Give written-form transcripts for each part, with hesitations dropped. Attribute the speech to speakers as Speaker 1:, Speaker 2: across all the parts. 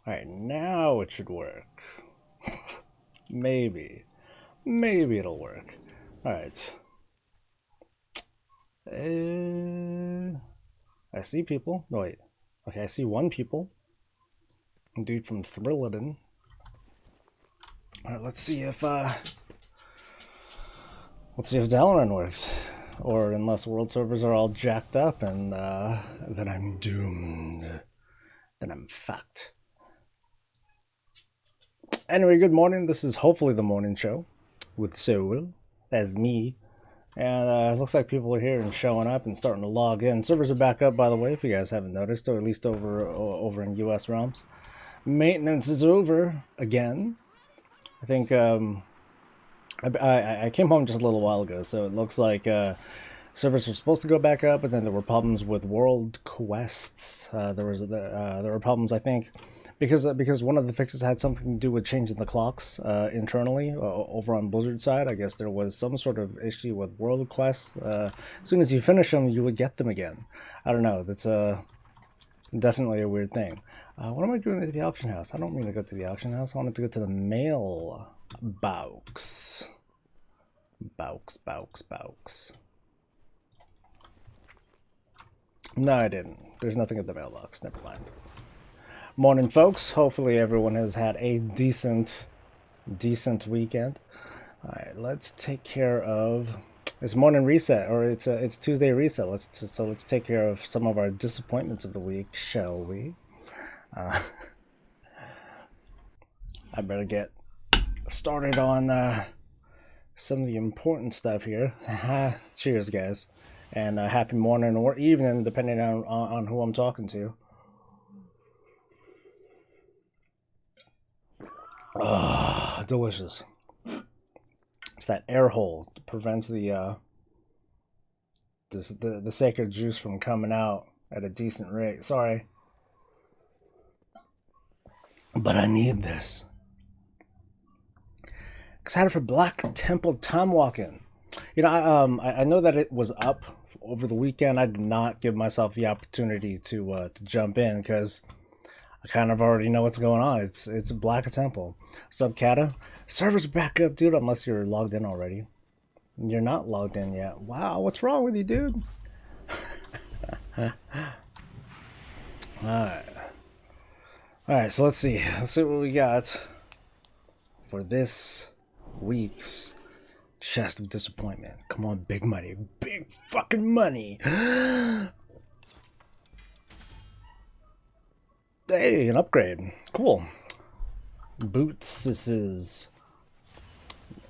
Speaker 1: Alright, now it should work. Maybe. Maybe it'll work. Alright. I see people. No, wait. Okay, I see one people. A dude from Thrilladin. Alright, let's see if Dalaran works. Or unless world servers are all jacked up and then I'm doomed. Then I'm fucked. Anyway, good morning. This is hopefully the morning show with Soul as me. And it looks like people are here and showing up and starting to log in. Servers are back up, by the way, if you guys haven't noticed, or at least over in US realms. Maintenance is over again. I think I came home just a little while ago, so it looks like servers were supposed to go back up, but then there were problems with world quests. There were problems, I think, because one of the fixes had something to do with changing the clocks internally over on Blizzard side. I guess there was some sort of issue with world quests. As soon as you finish them, you would get them again. I don't know. That's definitely a weird thing. What am I doing at the auction house? I don't mean to go to the auction house. I wanted to go to the mail box. Box. No, I didn't. There's nothing at the mailbox. Never mind. Morning, folks. Hopefully everyone has had a decent weekend. All right, let's take care of it's morning reset, or it's Tuesday reset. Let's take care of some of our disappointments of the week, shall we? I better get started on some of the important stuff here. Cheers, guys, and happy morning or evening, depending on who I'm talking to. Delicious. It's that air hole that prevents the sacred juice from coming out at a decent rate. Sorry, but I need this. Excited for Black Temple Time Walking. You know, I know that it was up over the weekend. I did not give myself the opportunity to jump in because I kind of already know what's going on. It's Black Temple. Sub Kata. Servers back up, dude, unless you're logged in already. You're not logged in yet. Wow, what's wrong with you, dude? Alright, so let's see what we got for this week's chest of disappointment. Come on, big money. Big fucking money. Hey, an upgrade. Cool. Boots. This is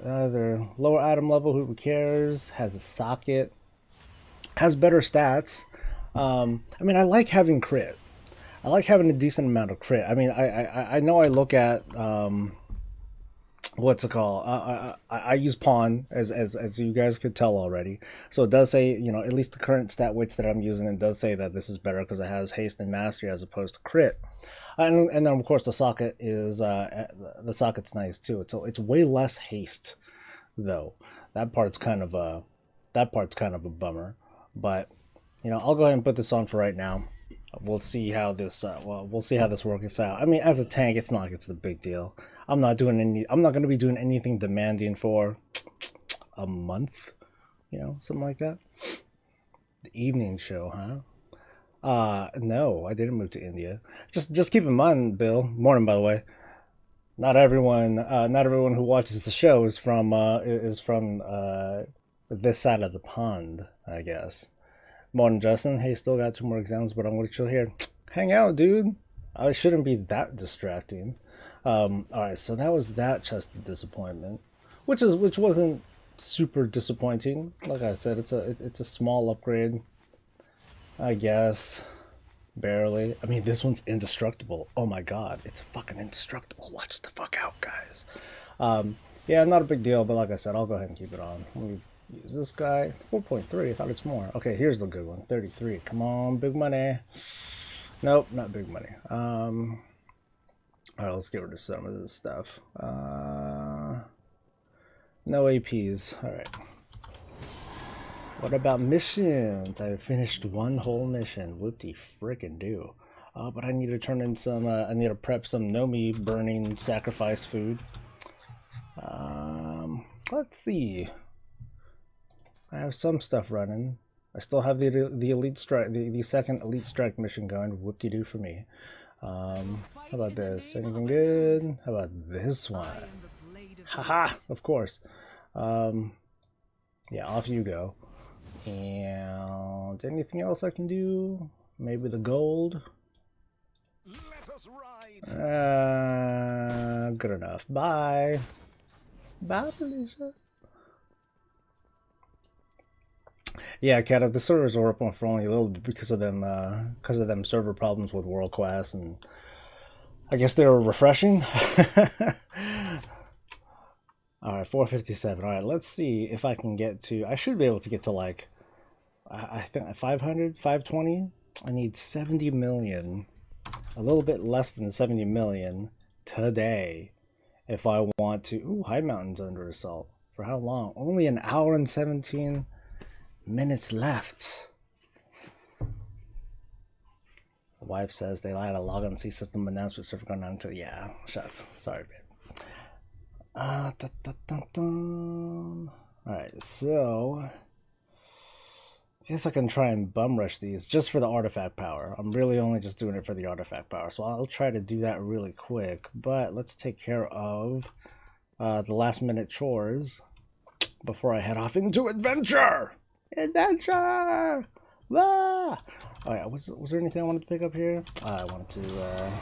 Speaker 1: they're lower item level. Who cares? Has a socket. Has better stats. I mean, I like having crit. I like having a decent amount of crit. I mean, I know I look at what's it called? I use pawn as you guys could tell already. So it does say, you know, at least the current stat weights that I'm using, it does say that this is better because it has haste and mastery as opposed to crit. And then of course the socket is the socket's nice too. It's way less haste though. That part's kind of a bummer. But you know, I'll go ahead and put this on for right now. We'll see how this works out. I mean, as a tank, it's not like it's the big deal. I'm not going to be doing anything demanding for a month, you know, something like that. The evening show, huh? No, I didn't move to India. Just keep in mind, Bill. Morning, by the way. Not everyone who watches the show is from this side of the pond, I guess. Morning, Justin. Hey, still got 2 more exams, but I'm gonna chill here. Hang out, dude. I shouldn't be that distracting. Alright, so that was that chest of disappointment, which wasn't super disappointing. Like I said, it's a small upgrade, I guess. Barely. I mean, this one's indestructible. Oh my god, it's fucking indestructible. Watch the fuck out, guys. Yeah, not a big deal, but like I said, I'll go ahead and keep it on. Let me use this guy. 4.3. I thought it's more. Okay, here's the good one. 33. Come on, big money. Nope, not big money. Alright, let's get rid of some of this stuff. No APs. Alright. What about missions? I finished one whole mission. Whoop-de frickin' do. But I need to turn in some, I need to prep some Nomi burning sacrifice food. Let's see. I have some stuff running. I still have the elite strike, the second elite strike mission going. Whoop-de-doo for me. How about this? Anything good? How about this one? Haha, of course. Yeah, off you go. And anything else I can do? Maybe the gold. Good enough. Bye. Bye, Felicia. Yeah, Kat, the servers are open for only a little bit because of them server problems with World Class, and I guess they were refreshing. All right, 457. All right, let's see if I can get to. I should be able to get to like, I think 500, 520. I need 70 million, a little bit less than 70 million today, if I want to. Ooh, High Mountain's under assault. For how long? Only an hour and 17 minutes left. The wife says they had a log on C system announcement server going on until, yeah, shucks. Sorry, babe. Alright, so I guess I can try and bum rush these just for the artifact power. I'm really only just doing it for the artifact power, so I'll try to do that really quick. But let's take care of the last minute chores before I head off into adventure. Adventure! Ah! Alright, was there anything I wanted to pick up here? I wanted to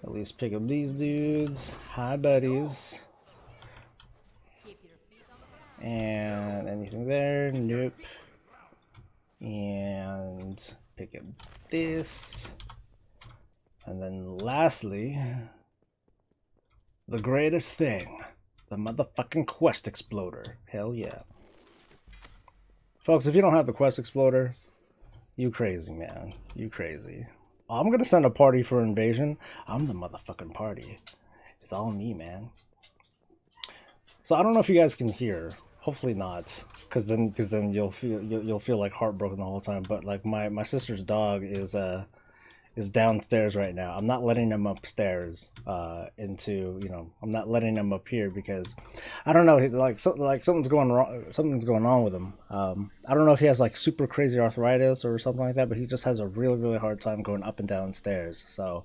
Speaker 1: at least pick up these dudes. Hi, buddies. And anything there? Nope. And pick up this. And then lastly, the greatest thing, the motherfucking quest exploder. Hell yeah. Folks, if you don't have the quest exploder, you crazy, man. You crazy. I'm gonna send a party for invasion. I'm the motherfucking party. It's all me, man. So I don't know if you guys can hear. Hopefully not, because then you'll feel like heartbroken the whole time. But like my sister's dog is downstairs right now. I'm not letting him upstairs into, you know, I'm not letting him up here because I don't know, he's like something's going on with him. I don't know if he has like super crazy arthritis or something like that, but he just has a really hard time going up and down stairs. So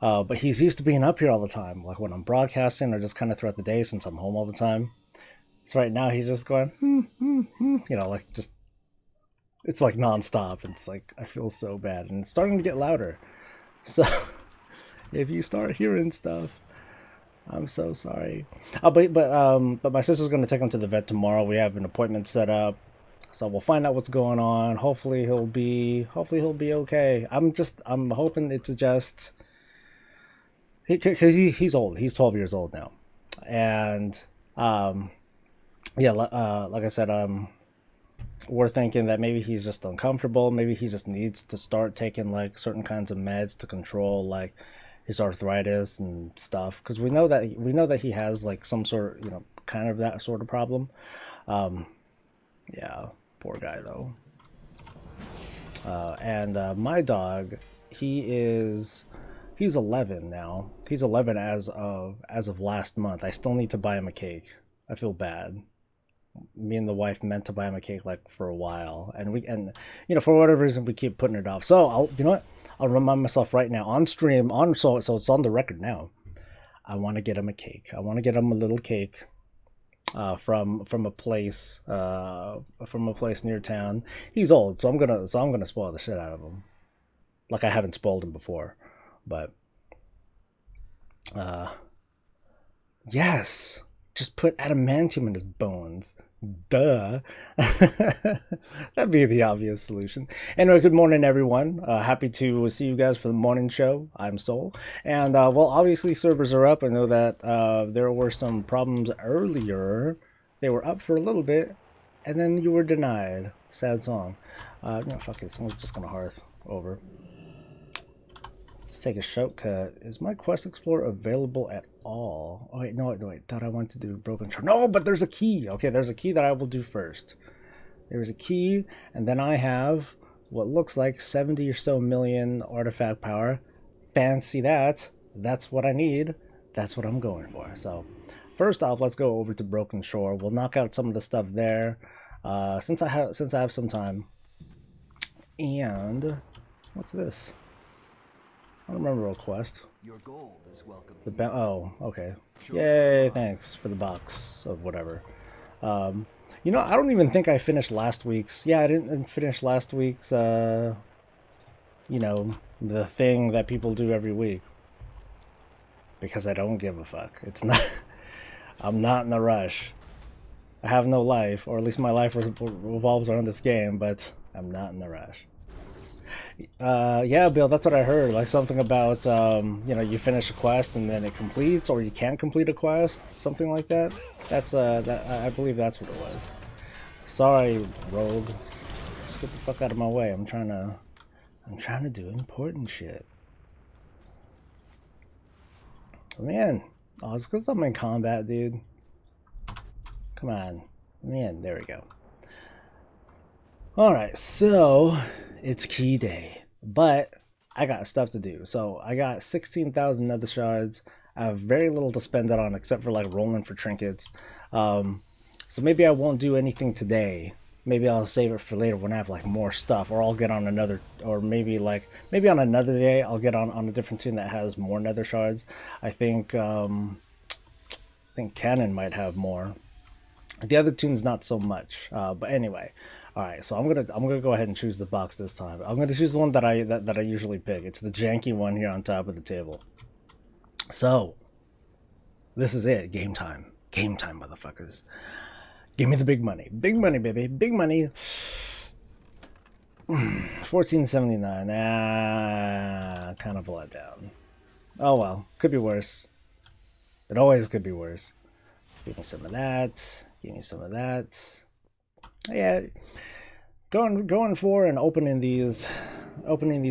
Speaker 1: but he's used to being up here all the time, like when I'm broadcasting or just kind of throughout the day since I'm home all the time. So right now he's just going you know, like just, it's like nonstop. It's like I feel so bad, and it's starting to get louder. So if you start hearing stuff, I'm so sorry. But my sister's gonna take him to the vet tomorrow. We have an appointment set up, so we'll find out what's going on. Hopefully he'll be okay. I'm hoping it's just because he's old. He's 12 years old now, and yeah, like I said, we're thinking that maybe he's just uncomfortable. Maybe he just needs to start taking like certain kinds of meds to control like his arthritis and stuff. Because we know that he has like some sort of, you know, kind of that sort of problem. Yeah, poor guy though. And my dog, he's 11 now. He's 11 as of last month. I still need to buy him a cake. I feel bad. Me and the wife meant to buy him a cake like for a while, and you know, for whatever reason we keep putting it off. So you know what, I'll remind myself right now on stream, so it's on the record now. I want to get him a cake. I want to get him a little cake from a place near town. He's old, so I'm gonna spoil the shit out of him, like I haven't spoiled him before. But yes, just put adamantium in his bones. Duh. That'd be the obvious solution. Anyway, good morning, everyone. Happy to see you guys for the morning show. I'm Soul. And, well, obviously servers are up. I know that there were some problems earlier. They were up for a little bit, and then you were denied. Sad song. No, fuck it. Someone's just gonna hearth over. Let's take a shortcut. Is my Quest Explorer available at all? Oh, wait, no, wait. Thought I wanted to do Broken Charm. No, but there's a key. Okay, there's a key that I will do first. There's a key, and then I have what looks like 70 or so million artifact power. Fancy that. That's what I need. That's what I'm going for. So first off, let's go over to Broken Shore. We'll knock out some of the stuff there since I have some time. And what's this? I don't remember a quest.
Speaker 2: Your gold is welcome.
Speaker 1: Oh, okay. Yay, thanks for the box of whatever. You know, I don't even think I finished last week's. Yeah, I didn't finish last week's, you know, the thing that people do every week. Because I don't give a fuck. It's not... I'm not in a rush. I have no life, or at least my life revolves around this game, but I'm not in a rush. Yeah, Bill, that's what I heard. Like something about, you know, you finish a quest and then it completes, or you can't complete a quest, something like that. That's, I believe that's what it was. Sorry, Rogue. Just get the fuck out of my way. I'm trying to do important shit. Man, oh, it's because I'm in combat, dude. Come on, man. There we go. All right, so it's key day, but I got stuff to do. So I got 16,000 nether shards. I have very little to spend it on except for like rolling for trinkets. So maybe I won't do anything today. Maybe I'll save it for later when I have like more stuff, or I'll get on another, or maybe on another day I'll get on a different tune that has more nether shards. I think Canon might have more. The other tune's not so much. But anyway, all right. So I'm gonna go ahead and choose the box this time. I'm gonna choose the one that I usually pick. It's the janky one here on top of the table. So this is it. Game time. Game time, motherfuckers. Give me the big money. Big money, baby. Big money. 1479. Kind of let down. Oh well. Could be worse. It always could be worse. Give me some of that. Give me some of that. Yeah. Going for and opening these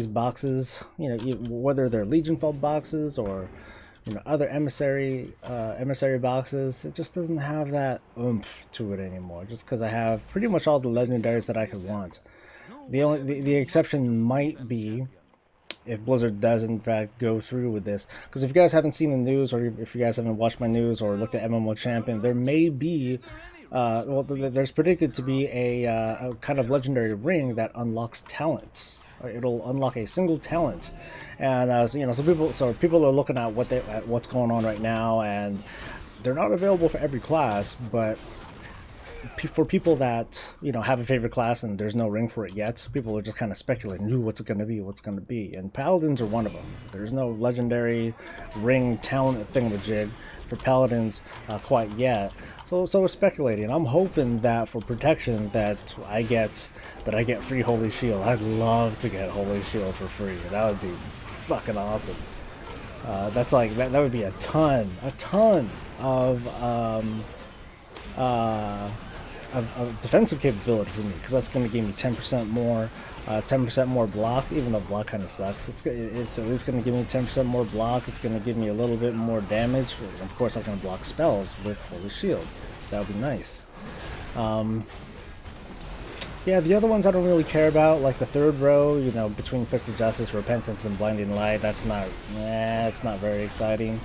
Speaker 1: boxes, you know, whether they're Legionfeld boxes or, you know, other emissary boxes, it just doesn't have that oomph to it anymore. Just because I have pretty much all the legendaries that I could want. The exception might be if Blizzard does in fact go through with this. Because if you guys haven't seen the news, or if you guys haven't watched my news or looked at MMO Champion, there may be, well, there's predicted to be a kind of legendary ring that unlocks talents. It'll unlock a single talent, and you know, so people are looking at what's going on right now, and they're not available for every class, but for people that, you know, have a favorite class and there's no ring for it yet, people are just kind of speculating, ooh, what's it going to be, and paladins are one of them. There's no legendary ring talent thingamajig for paladins quite yet. So we're speculating. I'm hoping that for protection that I get free Holy Shield. I'd love to get Holy Shield for free. That would be fucking awesome. That's like that would be a ton of defensive capability for me, because that's going to give me 10% more block, even though block kind of sucks. It's at least going to give me 10% more block. It's going to give me a little bit more damage. Of course, I can block spells with Holy Shield. That would be nice. Yeah, the other ones I don't really care about, like the third row, you know, between Fist of Justice, Repentance, and Blinding Light. It's not very exciting.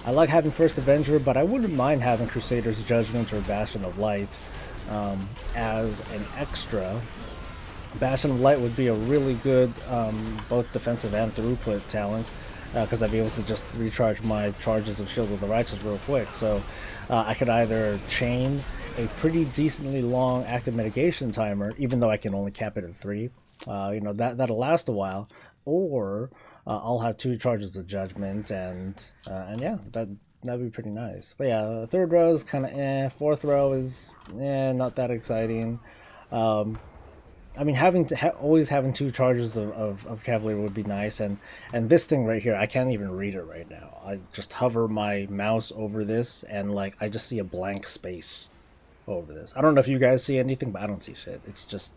Speaker 1: I like having First Avenger, but I wouldn't mind having Crusader's Judgment or Bastion of Light as an extra. Bastion of Light would be a really good both defensive and throughput talent, because I'd be able to just recharge my charges of Shield of the Righteous real quick. So I could either chain a pretty decently long active mitigation timer, even though I can only cap it at 3. You know, that'll last a while, or I'll have 2 charges of Judgment, and yeah, that'd be pretty nice. But yeah, the third row is kind of fourth row is not that exciting. I mean, always having 2 charges of Cavalier would be nice, and this thing right here, I can't even read it right now. I just hover my mouse over this, and like I just see a blank space over this. I don't know if you guys see anything, but I don't see shit. It's just,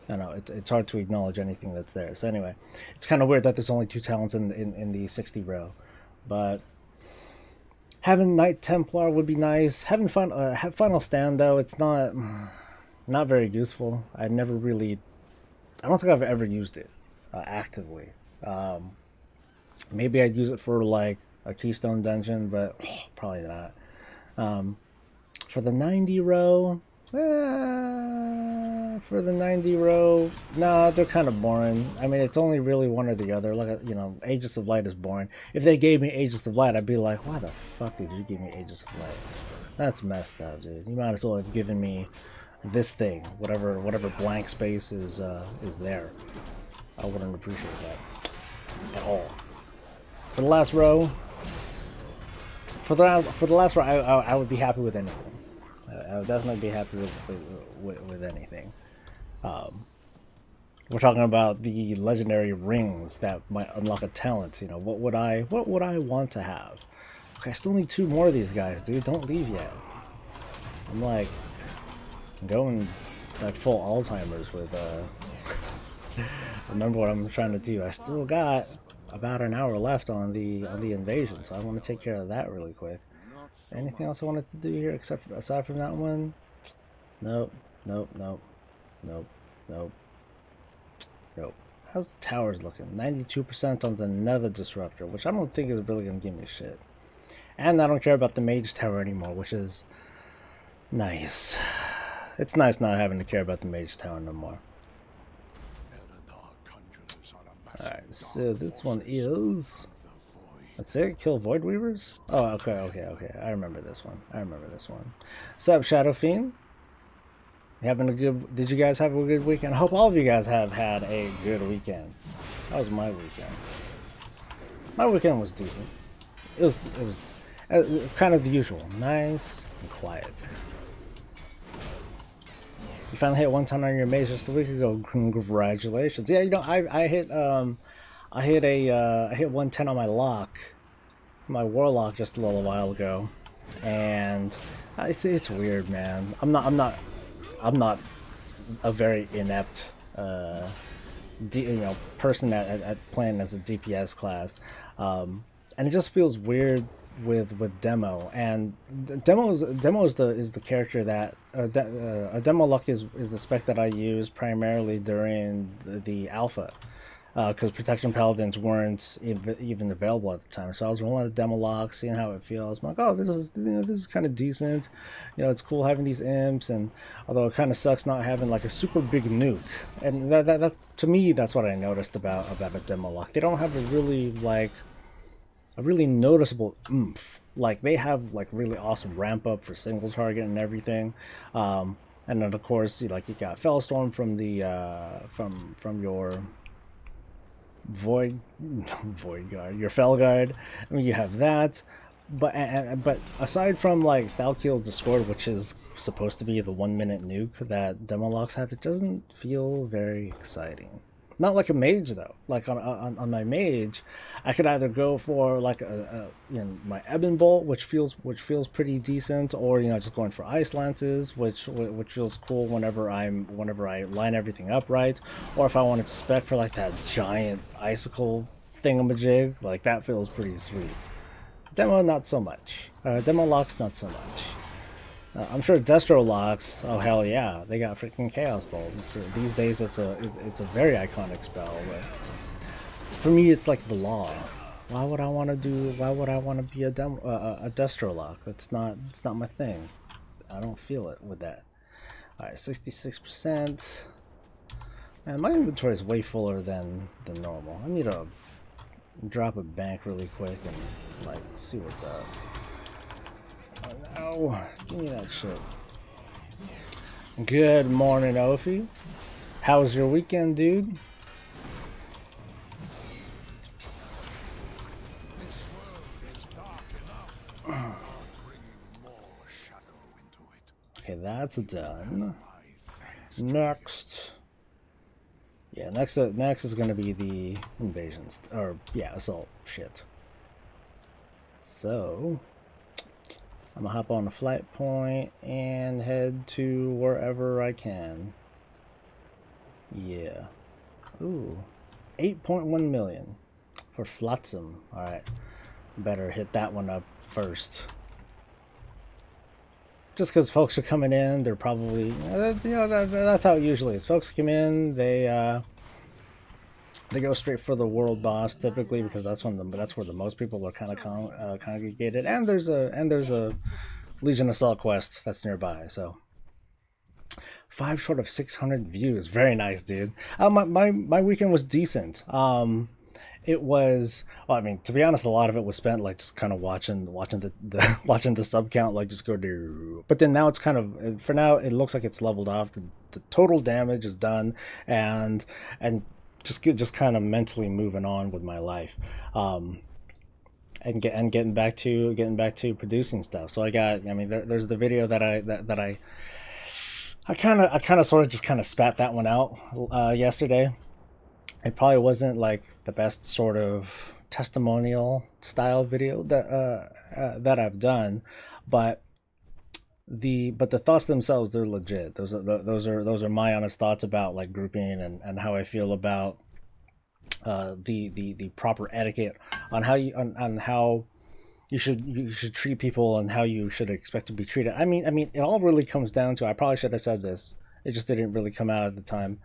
Speaker 1: I don't know, it's hard to acknowledge anything that's there. So anyway, it's kind of weird that there's only 2 talents in the 60 row, but having Knight Templar would be nice. Having Final Stand though, it's not very useful. I never really I don't think I've ever used it actively. Maybe I'd use it for like a Keystone dungeon, but probably not. For the 90 row, nah, they're kind of boring. I mean, it's only really one or the other. Like, you know, Aegis of Light is boring. If they gave me Aegis of Light, I'd be like, why the fuck did you give me Aegis of Light? That's messed up, dude. You might as well have given me this thing, whatever blank space is there. I wouldn't appreciate that at all. For the last row, I would be happy with anything. I would definitely be happy with anything. We're talking about the legendary rings that might unlock a talent. You know, what would I want to have? Okay, I still need 2 more of these guys, dude. Don't leave yet. I'm like going like full Alzheimer's with remember what I'm trying to do. I still got about an hour left on the invasion, so I want to take care of that really quick. Anything else I wanted to do here aside from that one? Nope. How's the towers looking? 92% on the Nether Disruptor, which I don't think is really gonna give me shit. And I don't care about the Mage Tower anymore, which is nice. It's nice not having to care about the Mage Tower no more. Alright, so this one is... That's it? Kill Void Weavers? Oh, okay. I remember this one. What's up, Shadow Fiend? Did you guys have a good weekend? I hope all of you guys have had a good weekend. That was my weekend. My weekend was decent. It was kind of the usual. Nice and quiet. You finally hit 110 on your maze just a week ago. Congratulations. Yeah, you know, I hit 110 on my warlock just a little while ago, and it's weird, man. I'm not a very inept person at playing as a DPS class, and it just feels weird with demo. And demo is the character that a demo luck is the spec that I use primarily during the alpha. Because Protection Paladins weren't even available at the time, so I was rolling a demo lock, seeing how it feels. I'm like, oh, this is kind of decent. You know, it's cool having these imps, and although it kind of sucks not having like a super big nuke. And that to me, that's what I noticed about a demo lock. They don't have a really noticeable oomph. Like they have like really awesome ramp up for single target and everything. And then of course, you got Fellstorm from the from your Void Guard, your Fel Guard. I mean, you have that, but aside from like Thalkeel's Discord, which is supposed to be the 1-minute nuke that demo locks have, it doesn't feel very exciting. Not like a mage though. Like on my mage, I could either go for like my Ebon Bolt, which feels pretty decent, or just going for Ice Lances, which feels cool whenever I line everything up right, or if I wanted to spec for like that giant icicle thingamajig, like that feels pretty sweet. Demo not so much. Demo locks not so much. I'm sure Destro locks. Oh hell yeah, they got freaking Chaos Bolt. These days it's a very iconic spell. But for me, it's like the law. Why would I want to be a Destro lock? It's not my thing. I don't feel it with that. All right, 66%. Man, my inventory is way fuller than normal. I need to drop a bank really quick and like see what's up. Oh no, give me that shit. Good morning, Ophi. How was your weekend, dude? Okay, that's done. Next. Yeah, next is gonna be the invasions, or yeah, assault shit. So I'm gonna hop on a flight point and head to wherever I can. Yeah. Ooh. 8.1 million for Flotsam. Alright. Better hit that one up first. Just because folks are coming in, they're probably... that's how it usually is. Folks come in, they They go straight for the world boss typically because that's where the most people are kind of congregated, and there's a Legion Assault quest that's nearby. So 5 short of 600 views, very nice, dude. My weekend was decent. It was, well, I mean, to be honest, a lot of it was spent like just kind of watching the watching the sub count like just go do. But then now it's kind of, for now it looks like it's leveled off. The total damage is done, and just kind of mentally moving on with my life. And getting back to producing stuff. So I mean, there's the video that I sort of just kind of spat that one out yesterday. It probably wasn't like the best sort of testimonial style video that I've done, but the thoughts themselves, they're legit. Those are my honest thoughts about like grouping and how I feel about the proper etiquette on how you should treat people and how you should expect to be treated. I mean, it all really comes down to, I probably should have said this. It just didn't really come out at the time.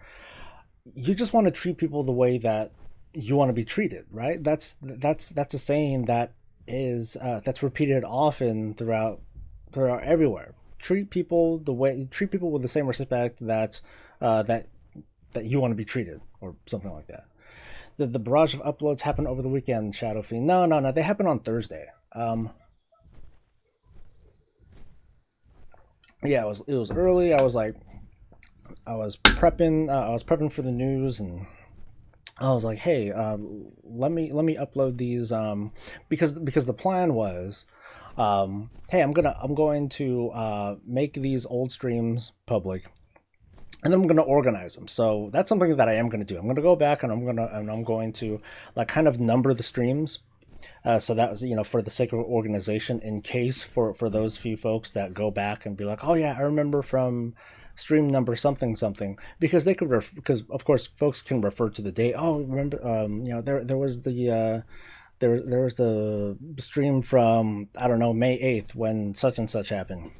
Speaker 1: You just want to treat people the way that you want to be treated, right? That's a saying that is that's repeated often throughout everywhere. Treat people with the same respect that you want to be treated, or something like that. The barrage of uploads happened over the weekend, Shadow Fiend. No, they happened on Thursday. Yeah, it was early. I was prepping for the news, and I was like, hey, let me upload these, because the plan was, hey, I'm going to make these old streams public, and then I'm going to organize them. So that's something that I am going to do. I'm going to go back, and I'm going to like kind of number the streams. So that was, for the sake of organization, in case for those few folks that go back and be like, oh yeah, I remember from stream number something something, because they could because of course folks can refer to the date. Oh, remember, there was the stream from, I don't know, May 8th when such and such happened.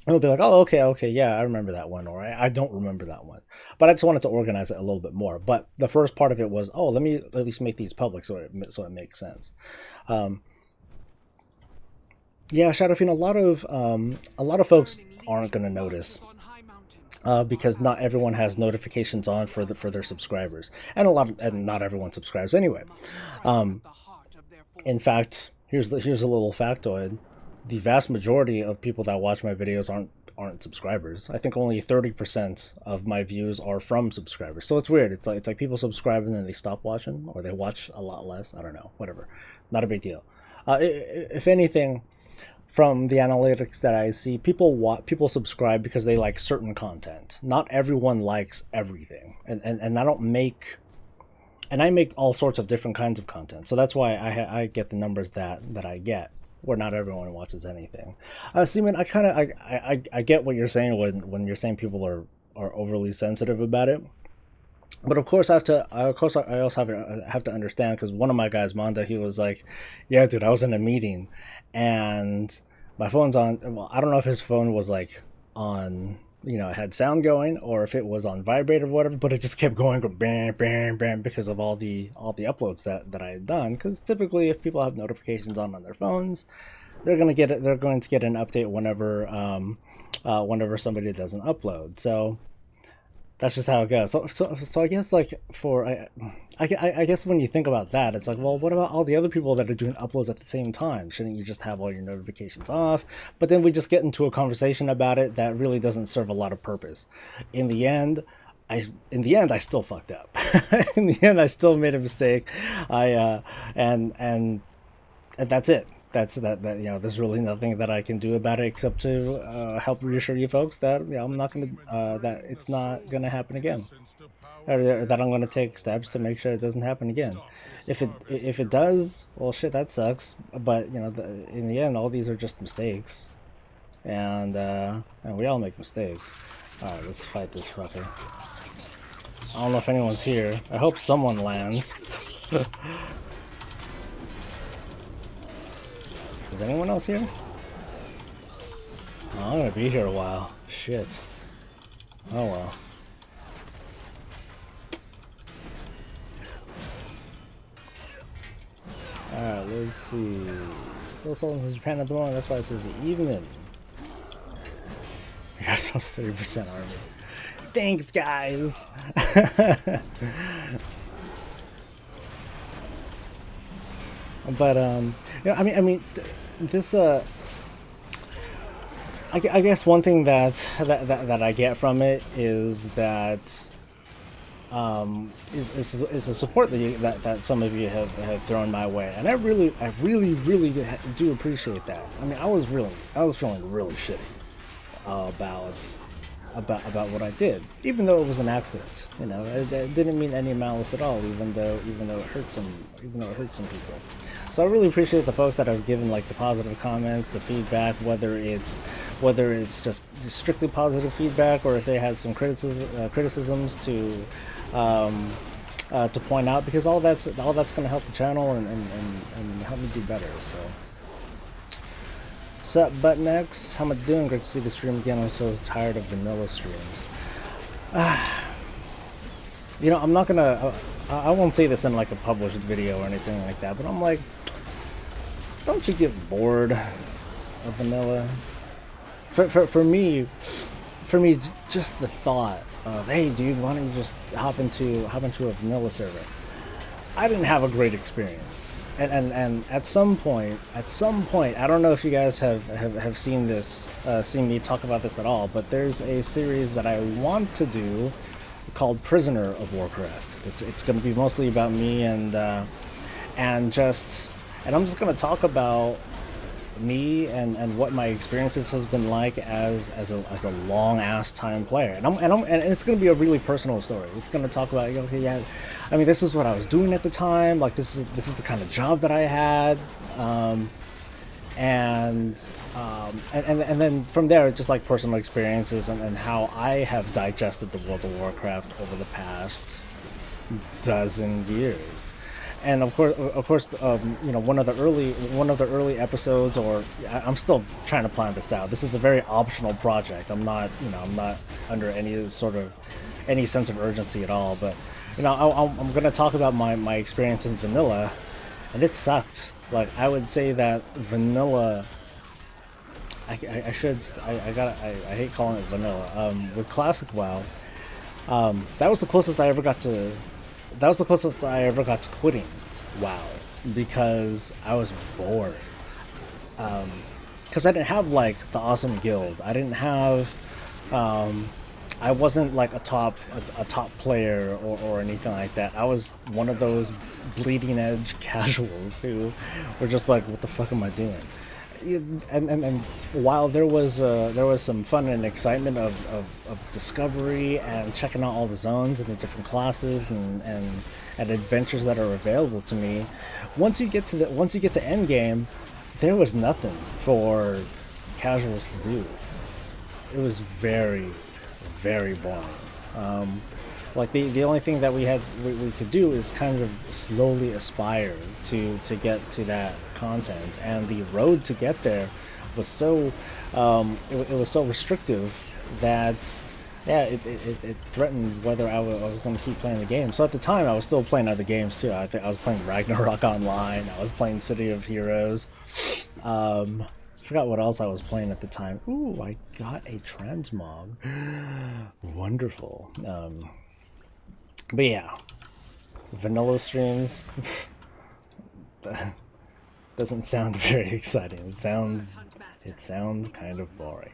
Speaker 1: And we'll be like, oh, okay, yeah, I remember that one, or I don't remember that one. But I just wanted to organize it a little bit more. But the first part of it was, oh, let me at least make these public so it makes sense. Yeah, Shadowfiend, a lot of folks aren't going to notice. Because not everyone has notifications on for their subscribers, and not everyone subscribes anyway. In fact, here's a little factoid: the vast majority of people that watch my videos aren't subscribers. I think only 30% of my views are from subscribers. So it's weird. It's like people subscribe and then they stop watching, or they watch a lot less. I don't know. Whatever. Not a big deal. If anything, from the analytics that I see, people subscribe because they like certain content. Not everyone likes everything, and I make all sorts of different kinds of content. So that's why I get the numbers that I get, where not everyone watches anything. Seaman, I get what you're saying when you're saying people are overly sensitive about it. But of course, I also have to understand, because one of my guys, Manda, he was like, "Yeah, dude, I was in a meeting, and my phone's on." Well, I don't know if his phone was like on, it had sound going, or if it was on vibrate or whatever. But it just kept going, bam, bam, bam, because of all the uploads that I had done. Because typically, if people have notifications on their phones, they're going to get it. They're going to get an update whenever somebody does an upload. So that's just how it goes. So I guess, like, I guess when you think about that, it's like, well, what about all the other people that are doing uploads at the same time? Shouldn't you just have all your notifications off? But then we just get into a conversation about it that really doesn't serve a lot of purpose. In the end, I still fucked up. In the end, I still made a mistake. And that's it. That's that there's really nothing that I can do about it except to help reassure you folks that I'm not gonna that it's not gonna happen again, or that I'm gonna take steps to make sure it doesn't happen again. If it does, well, shit, that sucks. But in the end, all these are just mistakes, and we all make mistakes. All right, let's fight this fucker. I don't know if anyone's here. I hope someone lands. Is anyone else here? Oh, I'm gonna be here a while. Shit. Oh well. Alright, let's see. Still sold in Japan at the moment, that's why it says evening. Yours was 30% armor. Thanks, guys! But, you know, I mean, this, I guess one thing that I get from it is that is the support that some of you have thrown my way, and I really do appreciate that. I mean, I was feeling really shitty about what I did, even though it was an accident. You know, it didn't mean any malice at all, even though it hurt some people. So I really appreciate the folks that have given like the positive comments, the feedback, whether it's just strictly positive feedback or if they had some criticisms to point out, because all that's going to help the channel and help me do better. So, sup, Buttnex? How am I doing? Great to see the stream again. I'm so tired of vanilla streams. You know, I'm not gonna. I won't say this in like a published video or anything like that, but I'm like, don't you get bored of vanilla? For me, just the thought of, hey, dude, why don't you just hop into a vanilla server? I didn't have a great experience, and at some point, I don't know if you guys have seen this, seen me talk about this at all, but there's a series that I want to do called Prisoner of Warcraft. It's going to be mostly about me and I'm just going to talk about me and what my experiences has been like as a long ass time player, and it's going to be a really personal story. It's going to talk about, okay, yeah, I mean, this is what I was doing at the time, like this is the kind of job that I had, and then from there, just like personal experiences and how I have digested the World of Warcraft over the past dozen years. And of course, you know, one of the early episodes, or I'm still trying to plan this out. This is a very optional project. I'm not under any sense of urgency at all. But you know, I'm gonna talk about my experience in vanilla, and it sucked. Like, I would say that vanilla. I hate calling it vanilla. With classic WoW, that was the closest I ever got to. That was the closest I ever got to quitting WoW, because I was bored. Because I didn't have like the awesome guild. I didn't have. I wasn't like a top player or anything like that. I was one of those bleeding edge casuals who were just like, what the fuck am I doing? And while there was some fun and excitement of discovery and checking out all the zones and the different classes and adventures that are available to me, once you get to end game, there was nothing for casuals to do. It was very, very boring. Like the only thing that we could do is kind of slowly aspire to get to that content, and the road to get there was so it was so restrictive that yeah, it threatened whether I was going to keep playing the game. So at the time, I was still playing other games too. I think I was playing Ragnarok Online. I was playing City of Heroes. Forgot what else I was playing at the time. Ooh, I got a transmog. Wonderful. But yeah, vanilla streams doesn't sound very exciting. It sounds kind of boring.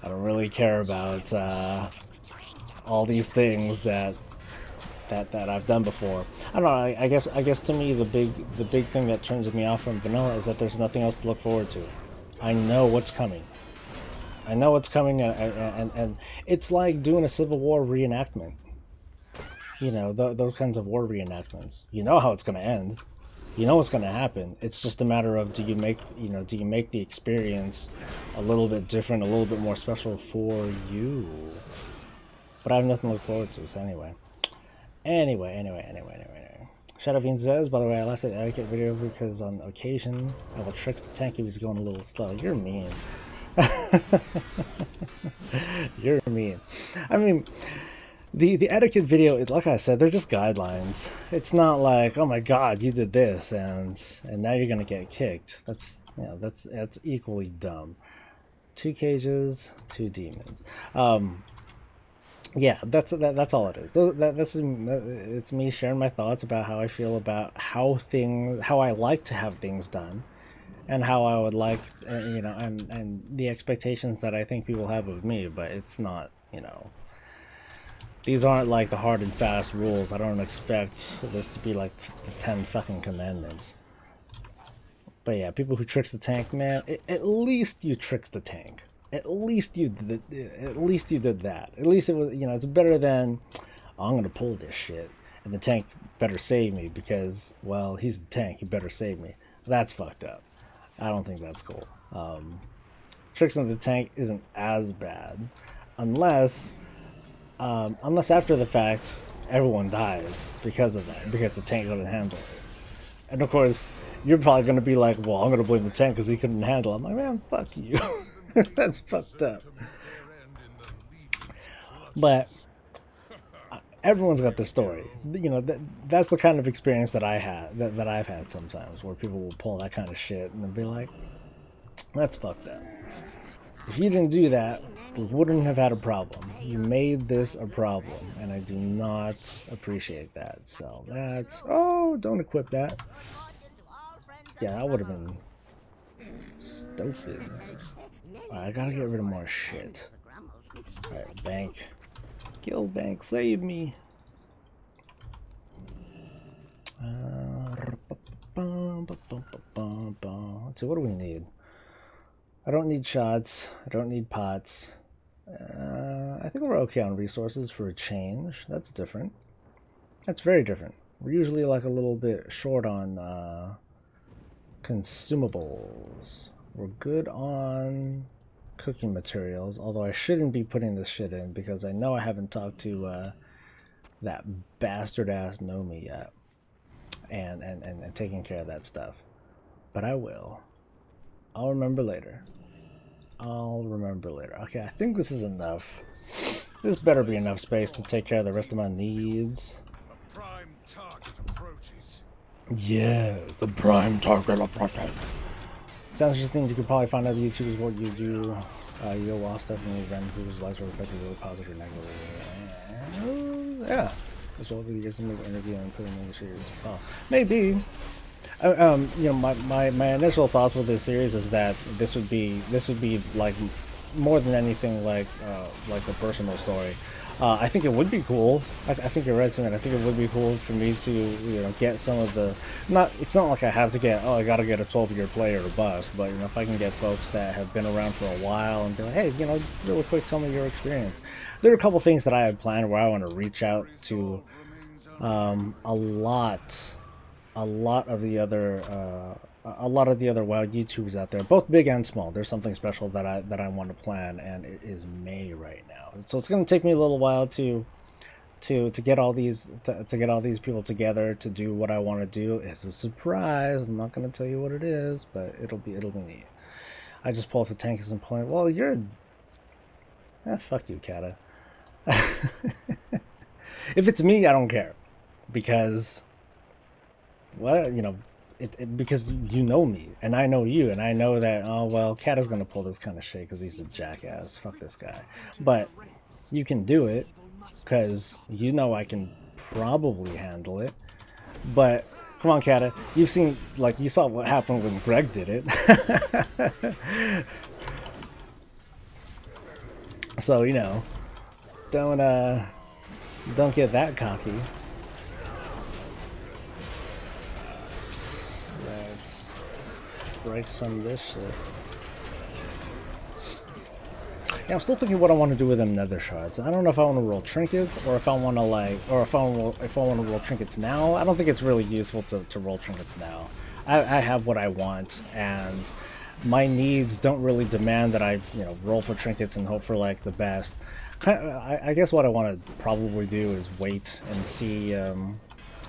Speaker 1: I don't really care about all these things that I've done before. I don't know. I guess to me the big thing that turns me off from vanilla is that there's nothing else to look forward to. I know what's coming. I know what's coming, and it's like doing a Civil War reenactment. You know, those kinds of war reenactments. You know how it's going to end. You know what's going to happen. It's just a matter of do you make the experience a little bit different, a little bit more special for you. But I have nothing to look forward to. So anyway. Shadowfiend says, by the way, I left the etiquette video because on occasion I will trick the tank if he's going a little slow. You're mean. You're mean. I mean, The etiquette video, like I said, they're just guidelines. It's not like, oh my god, you did this and now you're gonna get kicked. That's, you know, that's equally dumb. 2 cages, 2 demons. Yeah, that's all it is. It's me sharing my thoughts about how I feel about how I like to have things done, and how I would like, you know, and the expectations that I think people have of me. But it's not, you know, these aren't like the hard and fast rules. I don't expect this to be like the 10 fucking commandments. But yeah, people who tricks the tank, man, at least you tricks the tank. At least you did. At least you did that. At least it was. You know, it's better than, oh, I'm gonna pull this shit, and the tank better save me because, well, he's the tank. He better save me. That's fucked up. I don't think that's cool. Tricks in the tank isn't as bad, unless after the fact everyone dies because of that, because the tank couldn't handle it. And of course, you're probably going to be like, well, I'm going to blame the tank because he couldn't handle it. I'm like, man, fuck you. That's fucked up. But everyone's got their story. You know, that's the kind of experience that I had, that I've had sometimes, where people will pull that kind of shit and they'll be like, that's fucked up. If you didn't do that, we wouldn't have had a problem. You made this a problem, and I do not appreciate that. So that's... Oh, don't equip that. Yeah, that would have been stupid. Alright, I gotta get rid of more shit. Alright, bank. Guild bank, save me. Let's see, what do we need? I don't need shots. I don't need pots. I think we're okay on resources for a change. That's different. That's very different. We're usually like a little bit short on consumables. We're good on cooking materials, although I shouldn't be putting this shit in because I know I haven't talked to that bastard ass Nomi yet and taking care of that stuff. But I will. I'll remember later. Okay, I think this is enough. This better be enough space to take care of the rest of my needs. Yes, the prime target approaches. Sounds interesting. You could probably find other YouTubers what you do. You'll watch stuff and you'll random people's lives are affected really positive or negatively. Yeah. That's all the years to make an interview and put in the series. Oh, maybe. You know, my initial thoughts with this series is that this would be like more than anything like a personal story. I think it would be cool. I think you're right, Sam. I think it would be cool for me to, you know, get some of the it's not like I have to get, oh, I gotta get a 12-year player or bust, but, you know, if I can get folks that have been around for a while and be like, hey, you know, really quick, tell me your experience. There are a couple things that I have planned where I want to reach out to a lot of the other WoW YouTubers out there, both big and small. There's something special that I want to plan, and it is May right now. So it's going to take me a little while to get all these to get all these people together to do what I want to do. It's a surprise. I'm not going to tell you what it is, but it'll be neat. I just pull off the tank at some point. Well, you're fuck you, Kata. If it's me, I don't care, because, well, you know, because you know me and I know you, and I know that, oh well, Cat is gonna pull this kind of shit because he's a jackass. Fuck this guy. But you can do it because you know I can probably handle it. But come on, Kata, you've seen, like, you saw what happened when Greg did it. So, you know, don't get that cocky. Let's break some of this shit. Yeah, I'm still thinking what I want to do with them nether shards. I don't know if I want to roll trinkets, or if I want to if I want to roll trinkets now. I don't think it's really useful to roll trinkets now. I have what I want, and my needs don't really demand that I, you know, roll for trinkets and hope for like the best. I guess what I want to probably do is wait and see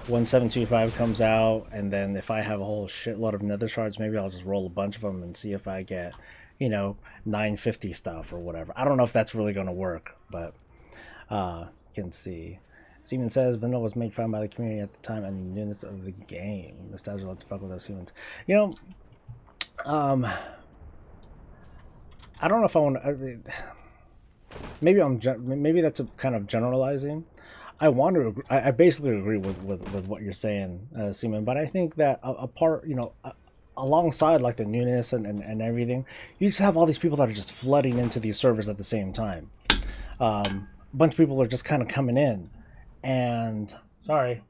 Speaker 1: when 725 comes out, and then if I have a whole shitload of nether shards, maybe I'll just roll a bunch of them and see if I get, you know, 950 stuff or whatever. I don't know if that's really going to work, but Can see. Seaman says vanilla was made fun by the community at the time and the newness of the game. Nostalgia like to fuck with us humans. You know, I don't know if I want to. Maybe that's a kind of generalizing. I basically agree with what you're saying, Seaman. But I think that alongside like the newness and everything, you just have all these people that are just flooding into these servers at the same time. A bunch of people are just kind of coming in, and sorry.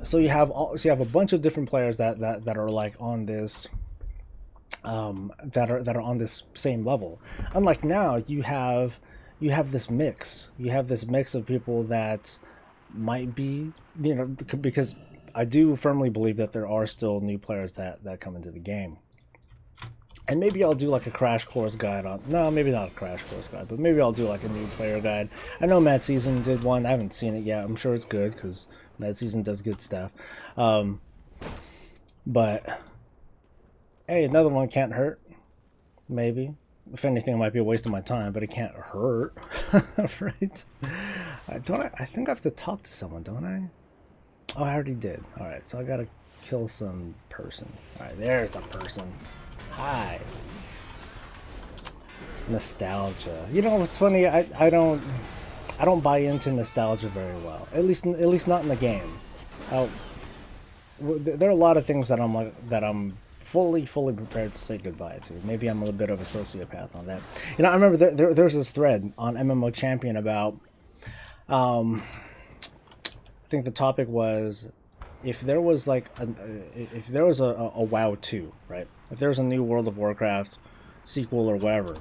Speaker 1: So you have a bunch of different players that are like on this that are on this same level. Unlike now, you have this mix. You have this mix of people that might be, because I do firmly believe that there are still new players that come into the game. And maybe I'll do like a crash course guide on, no, maybe not a crash course guide, but maybe I'll do like a new player guide. I know Mad Season did one. I haven't seen it yet. I'm sure it's good because Mad Season does good stuff. But hey, another one can't hurt. Maybe. If anything, it might be a waste of my time, but it can't hurt. Right? I think I have to talk to someone, don't I? Oh, I already did. Alright, so I gotta kill some person. Alright, there's the person. Hi. Nostalgia. You know what's funny? I don't buy into nostalgia very well. At least not in the game. There are a lot of things that I'm fully prepared to say goodbye to. Maybe I'm a little bit of a sociopath on that. I remember there's this thread on MMO Champion about I think the topic was if there was like a WoW 2, right? If there's a new World of Warcraft sequel or whatever,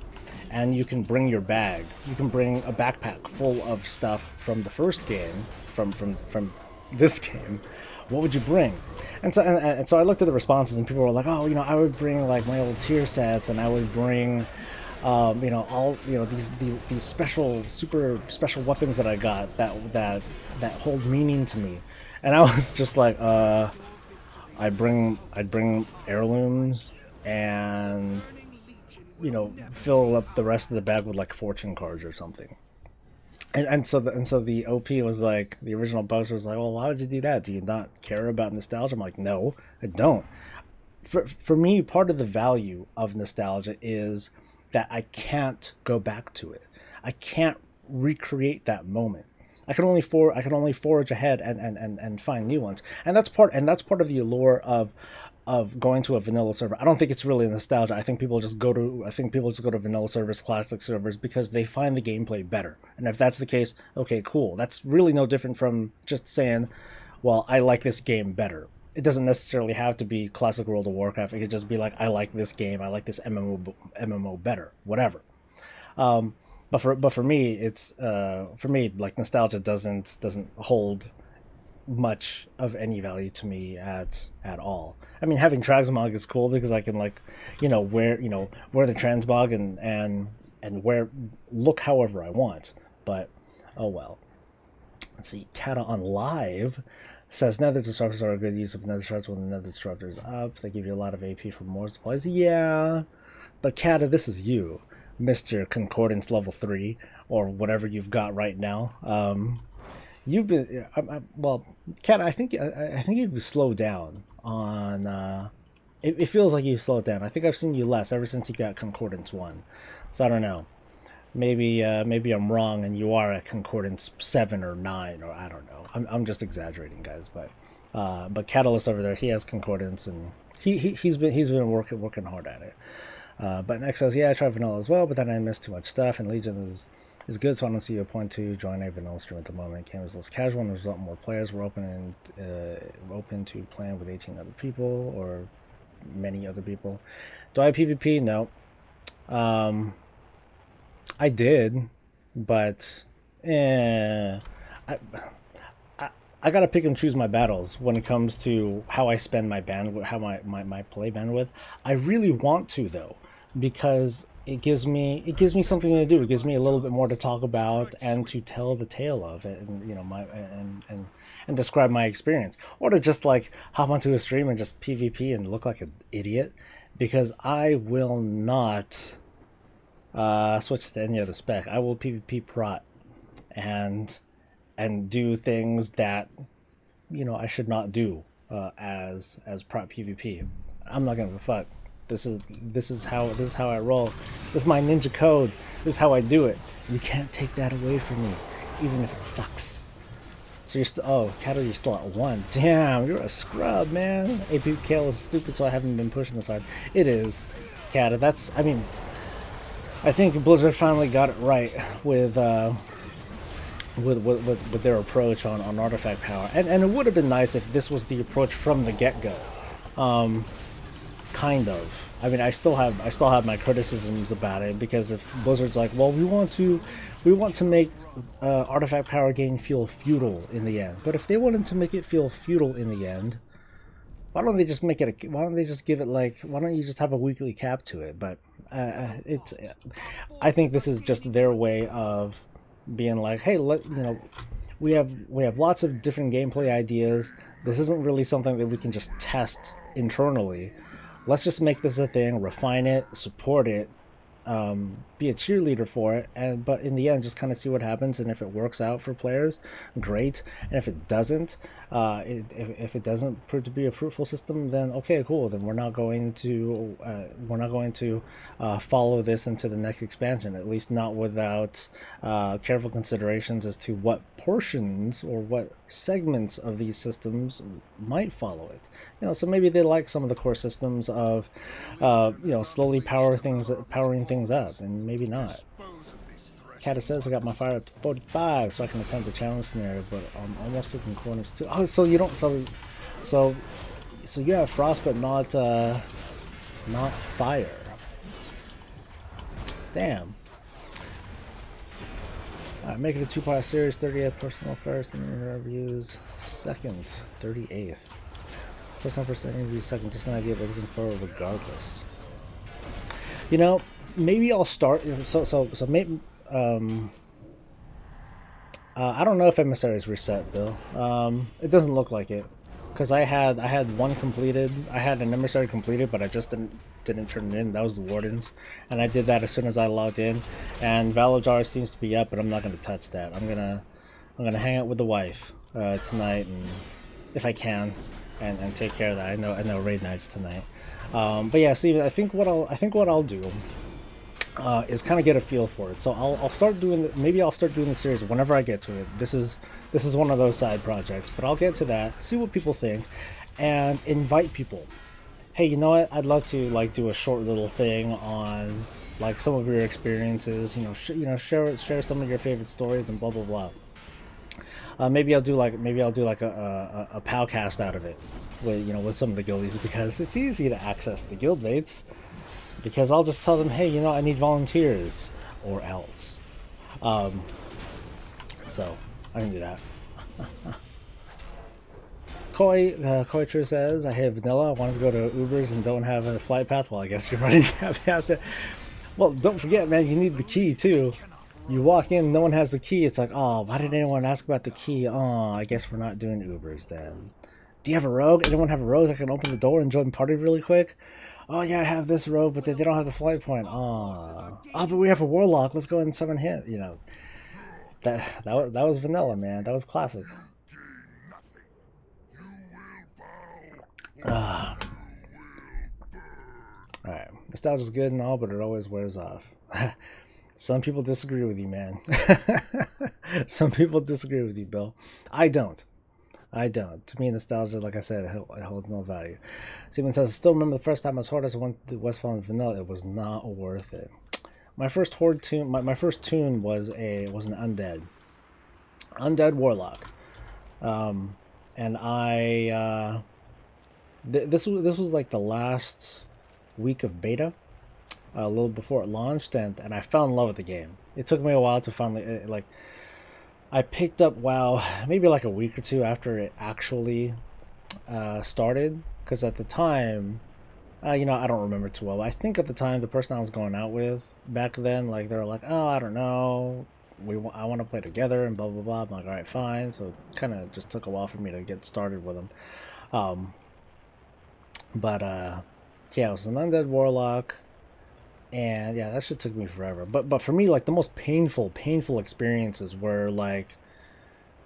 Speaker 1: and you can bring your bag, you can bring a backpack full of stuff from the first game, from this game, what would you bring? And so I looked at the responses, and people were like, oh, I would bring like my old tier sets, and I would bring all these super special weapons that I got that hold meaning to me. And I was just like, I'd bring heirlooms and fill up the rest of the bag with like fortune cards or something. And so the OP was like, the original poster was like, well, why would you do that? Do you not care about nostalgia? I'm like, no, I don't. For me, part of the value of nostalgia is that I can't go back to it. I can't recreate that moment. I can only forge ahead and find new ones. And that's part of the allure of going to a vanilla server. I don't think it's really nostalgia. I think people just go to vanilla servers, classic servers, because they find the gameplay better. And if that's the case, okay, cool. That's really no different from just saying, well, I like this game better. It doesn't necessarily have to be classic World of Warcraft. It could just be like, I like this game, I like this MMO better, whatever. But for me, it's like nostalgia doesn't hold much of any value to me at all. I mean, having transmog is cool because I can like, wear the transmog and look however I want. But oh well. Let's see. Kata on live says nether disruptors are a good use of nether shards when the nether disruptor is up. They give you a lot of AP for more supplies. Yeah, but Kata, this is you, Mr. Concordance level 3 or whatever you've got right now. You've been well, Kat. I think you've slowed down on. It feels like you've slowed down. I think I've seen you less ever since you got Concordance 1. So I don't know. Maybe I'm wrong, and you are at Concordance 7 or 9, or I don't know. I'm just exaggerating, guys. But Catalyst over there, he has Concordance, and he's been working hard at it. But next says, yeah, I tried vanilla as well, but then I missed too much stuff, and Legion is good, so I don't see a point to join a vanilla stream at the moment. Game is less casual, and there's a lot more players. We're open to playing with 18 other people or many other people. Do I have PvP? No. I did, but I gotta pick and choose my battles when it comes to how I spend my bandwidth, how my play bandwidth. I really want to though, because it gives me something to do. It gives me a little bit more to talk about and to tell the tale of it, and and describe my experience, or to just like hop onto a stream and just PvP and look like an idiot, because I will not switch to any other spec, I will PvP prot and do things that, you know, I should not do as prot PvP. I'm not gonna give a fuck. This is how I roll. This is my ninja code. This is how I do it. You can't take that away from me, even if it sucks. So you're still, oh, Cattle, you're still at 1. Damn, you're a scrub, man. AP Kale is stupid, so I haven't been pushing this hard. It is, Cattle. That's, I mean, I think Blizzard finally got it right with their approach on artifact power, and it would have been nice if this was the approach from the get-go. Kind of. I mean, I still have my criticisms about it, because if Blizzard's like, well, we want to make artifact power gain feel feudal in the end, but if they wanted to make it feel feudal in the end, why don't they just make it why don't they just give it, like, why don't you just have a weekly cap to it? But it's, I think this is just their way of being like, hey, we have lots of different gameplay ideas. This isn't really something that we can just test internally. Let's just make this a thing, refine it, support it, be a cheerleader for it, but in the end, just kind of see what happens. And if it works out for players, great. And if it doesn't, if it doesn't prove to be a fruitful system, then okay, cool. Then we're not going to follow this into the next expansion. At least not without careful considerations as to what portions or what segments of these systems might follow it. You know, so maybe they like some of the core systems of, slowly powering things up, and maybe not. Kata says I got my fire up to 45, so I can attempt the challenge scenario, but I'm almost looking corners too. Oh, so you don't, so you have frost, but not fire. Damn. Alright, make it a 2-part series. 38th personal first, and interviews second. 38th. Personal interview second. Just an idea of looking forward regardless. You know, maybe I'll start. So maybe. I don't know if emissary is reset though. It doesn't look like it, because I had one completed. I had an emissary completed, but I just didn't turn it in. That was the Wardens, and I did that as soon as I logged in. And Valajar seems to be up, but I'm not gonna touch that. I'm gonna hang out with the wife tonight, and if I can, and take care of that. I know raid nights tonight. But yeah, Steven, I think what I'll do is kind of get a feel for it. So I'll start doing maybe I'll start doing the series whenever I get to it. This is one of those side projects, but I'll get to that, see what people think, and invite people. Hey, you know what? I'd love to like do a short little thing on like some of your experiences. Share some of your favorite stories and blah blah blah. Maybe I'll do like a powcast out of it with some of the guildies, because it's easy to access the guild mates. Because I'll just tell them, hey, I need volunteers, or else. So I can do that. Koicher says, I hate vanilla. I wanted to go to Ubers and don't have a flight path. Well, I guess you're running out the asset. Well, don't forget, man, you need the key too. You walk in, no one has the key. It's like, oh, why did anyone ask about the key? Oh, I guess we're not doing Ubers then. Do you have a rogue? Anyone have a rogue that can open the door and join the party really quick? Oh yeah, I have this rogue, but they don't have the flight point. Oh, but we have a warlock. Let's go ahead and summon him. That was vanilla, man. That was classic. Alright, nostalgia's good and all, but it always wears off. Some people disagree with you, man. Some people disagree with you, Bill. I don't. To me, nostalgia, like I said, it holds no value. Steven says, I still remember the first time as hard as I went to Westfall and Vanilla. It was not worth it. My first horde tune, my first tune was an undead warlock, and I this was like the last week of beta, a little before it launched, and I fell in love with the game. It took me a while to finally I picked up WoW maybe like a week or two after it actually started, because at the time, I don't remember too well. I think at the time the person I was going out with back then, like, they were like, oh, I don't know, I want to play together and blah blah blah. I'm like, all right, fine. So it kind of just took a while for me to get started with them. But yeah, it was an undead warlock. And yeah, that shit took me forever. But for me, like the most painful experiences were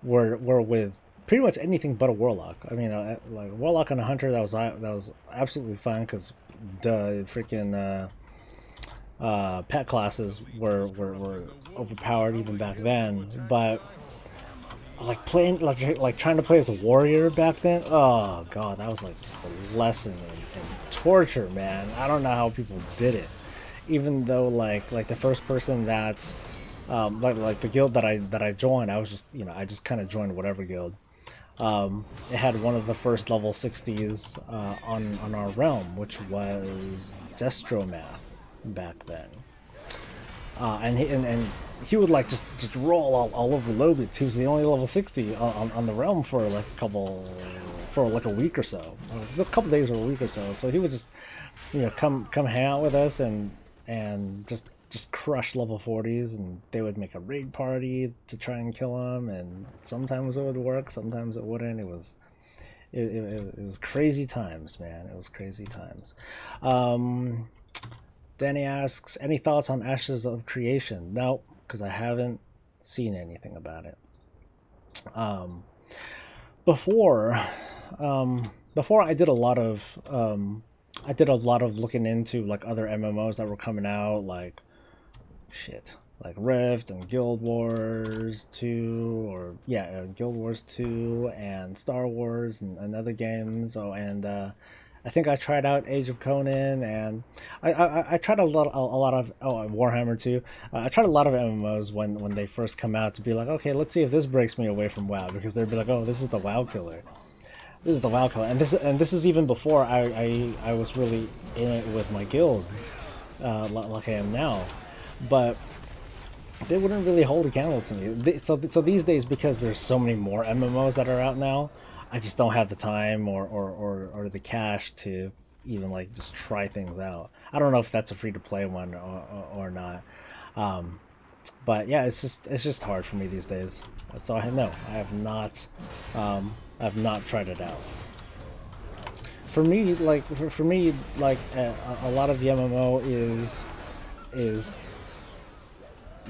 Speaker 1: were with pretty much anything but a warlock. I mean, like warlock and a hunter, that was absolutely fine because the freaking pet classes were overpowered even back then. But like playing like trying to play as a warrior back then, oh god, that was like just a lesson in torture, man. I don't know how people did it, even though like the first person that's like the guild that I joined, I was just, you know, I just kind of joined whatever guild. It had one of the first level 60s on our realm, which was Destromath back then. And he would like just roll all over Lobits. He was the only level 60 on the realm for like for like a week or so, a couple days or a week or so. So he would just, you know, come hang out with us and just crush level 40s, and they would make a raid party to try and kill him. And sometimes it would work, sometimes it wouldn't. It was crazy times, man. It was crazy times. Danny asks, any thoughts on Ashes of Creation? No, because I haven't seen anything about it. Before, before I did a lot of looking into like other MMOs that were coming out, like like Rift and Guild Wars 2, or yeah, Guild Wars 2 and Star Wars and other games. Oh, and I think I tried out Age of Conan, and I tried a lot of Warhammer 2. I tried a lot of MMOs when they first come out to be like, okay, let's see if this breaks me away from WoW, because they'd be like, oh, this is the WoW killer. This is the WoW killer, and this is even before I was really in it with my guild, like I am now. But they wouldn't really hold a candle to me. So these days, because there's so many more MMOs that are out now, I just don't have the time or the cash to even like just try things out. I don't know if that's a free to play one or not. But yeah, it's just hard for me these days. So I have not tried it out. For me, like for me, like a lot of the MMO is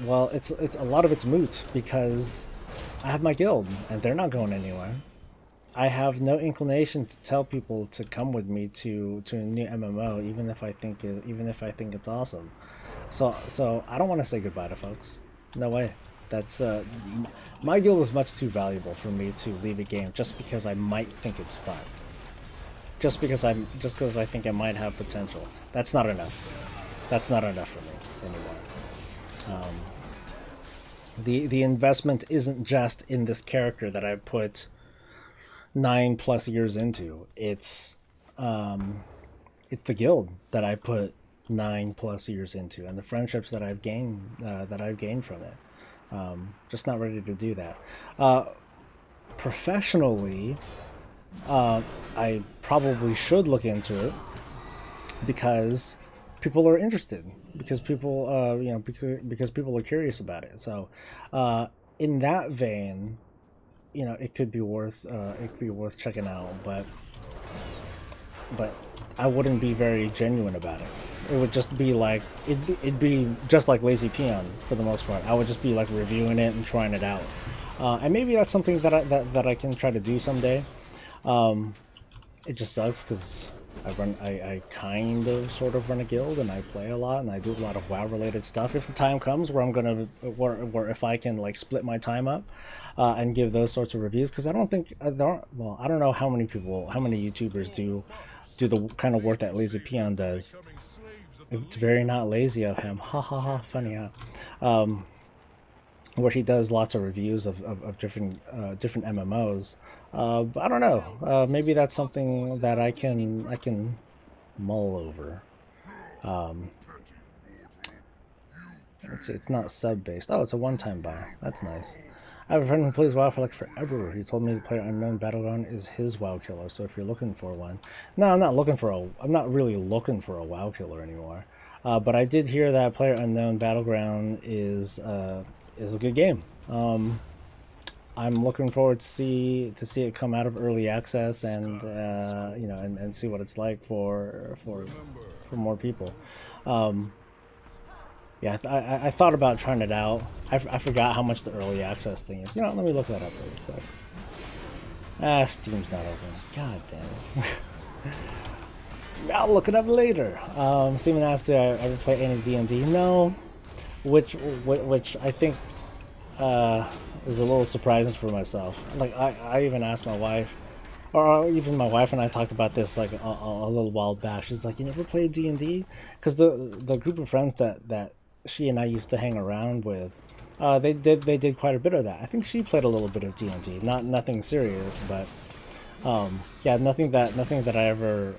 Speaker 1: well, it's a lot of it's moot because I have my guild and they're not going anywhere. I have no inclination to tell people to come with me to a new MMO, even if I think it's awesome. So I don't want to say goodbye to folks. No way. That's my guild is much too valuable for me to leave a game just because I might think it's fun. Just because I think it might have potential. That's not enough. That's not enough for me anymore. The investment isn't just in this character that I put 9+ years into. It's the guild that I put 9+ years into, and the friendships that I've gained from it. Just not ready to do that. Professionally, I probably should look into it because people are interested, because people because people are curious about it. So in that vein, you know, it could be worth checking out, but I wouldn't be very genuine about it. It would just be like it'd be just like Lazy Peon for the most part. I would just be like reviewing it and trying it out, and maybe that's something that I can try to do someday. It just sucks because I kind of sort of run a guild, and I play a lot, and I do a lot of WoW related stuff. If the time comes where where if I can like split my time up and give those sorts of reviews, because I don't think I don't know how many YouTubers do the kind of work that Lazy Peon does. It's very not lazy of him. Ha ha ha, funny, huh? Where he does lots of reviews of different MMOs. But I don't know. Maybe that's something that I can mull over. Let's see. It's not sub based. Oh, it's a one-time buy. That's nice. I have a friend who plays WoW for like forever. He told me the PlayerUnknown Battleground is his WoW killer. So if you're looking for one, no, I'm not really looking for a WoW killer anymore. But I did hear that PlayerUnknown Battleground is a good game. I'm looking forward to see it come out of early access and and see what it's like for more people. Yeah, I thought about trying it out. I forgot how much the early access thing is. You know, let me look that up really quick. Ah, Steam's not open. God damn it. I'll look it up later. Steven asked, do I ever play any D&D? No. Which I think is a little surprising for myself. Like, I even asked my wife, or even my wife and I talked about this like a little while back. She's like, you never played D&D? Because the group of friends that she and I used to hang around with, they did quite a bit of that. I think she played a little bit of D&D, nothing serious, but yeah, nothing that I ever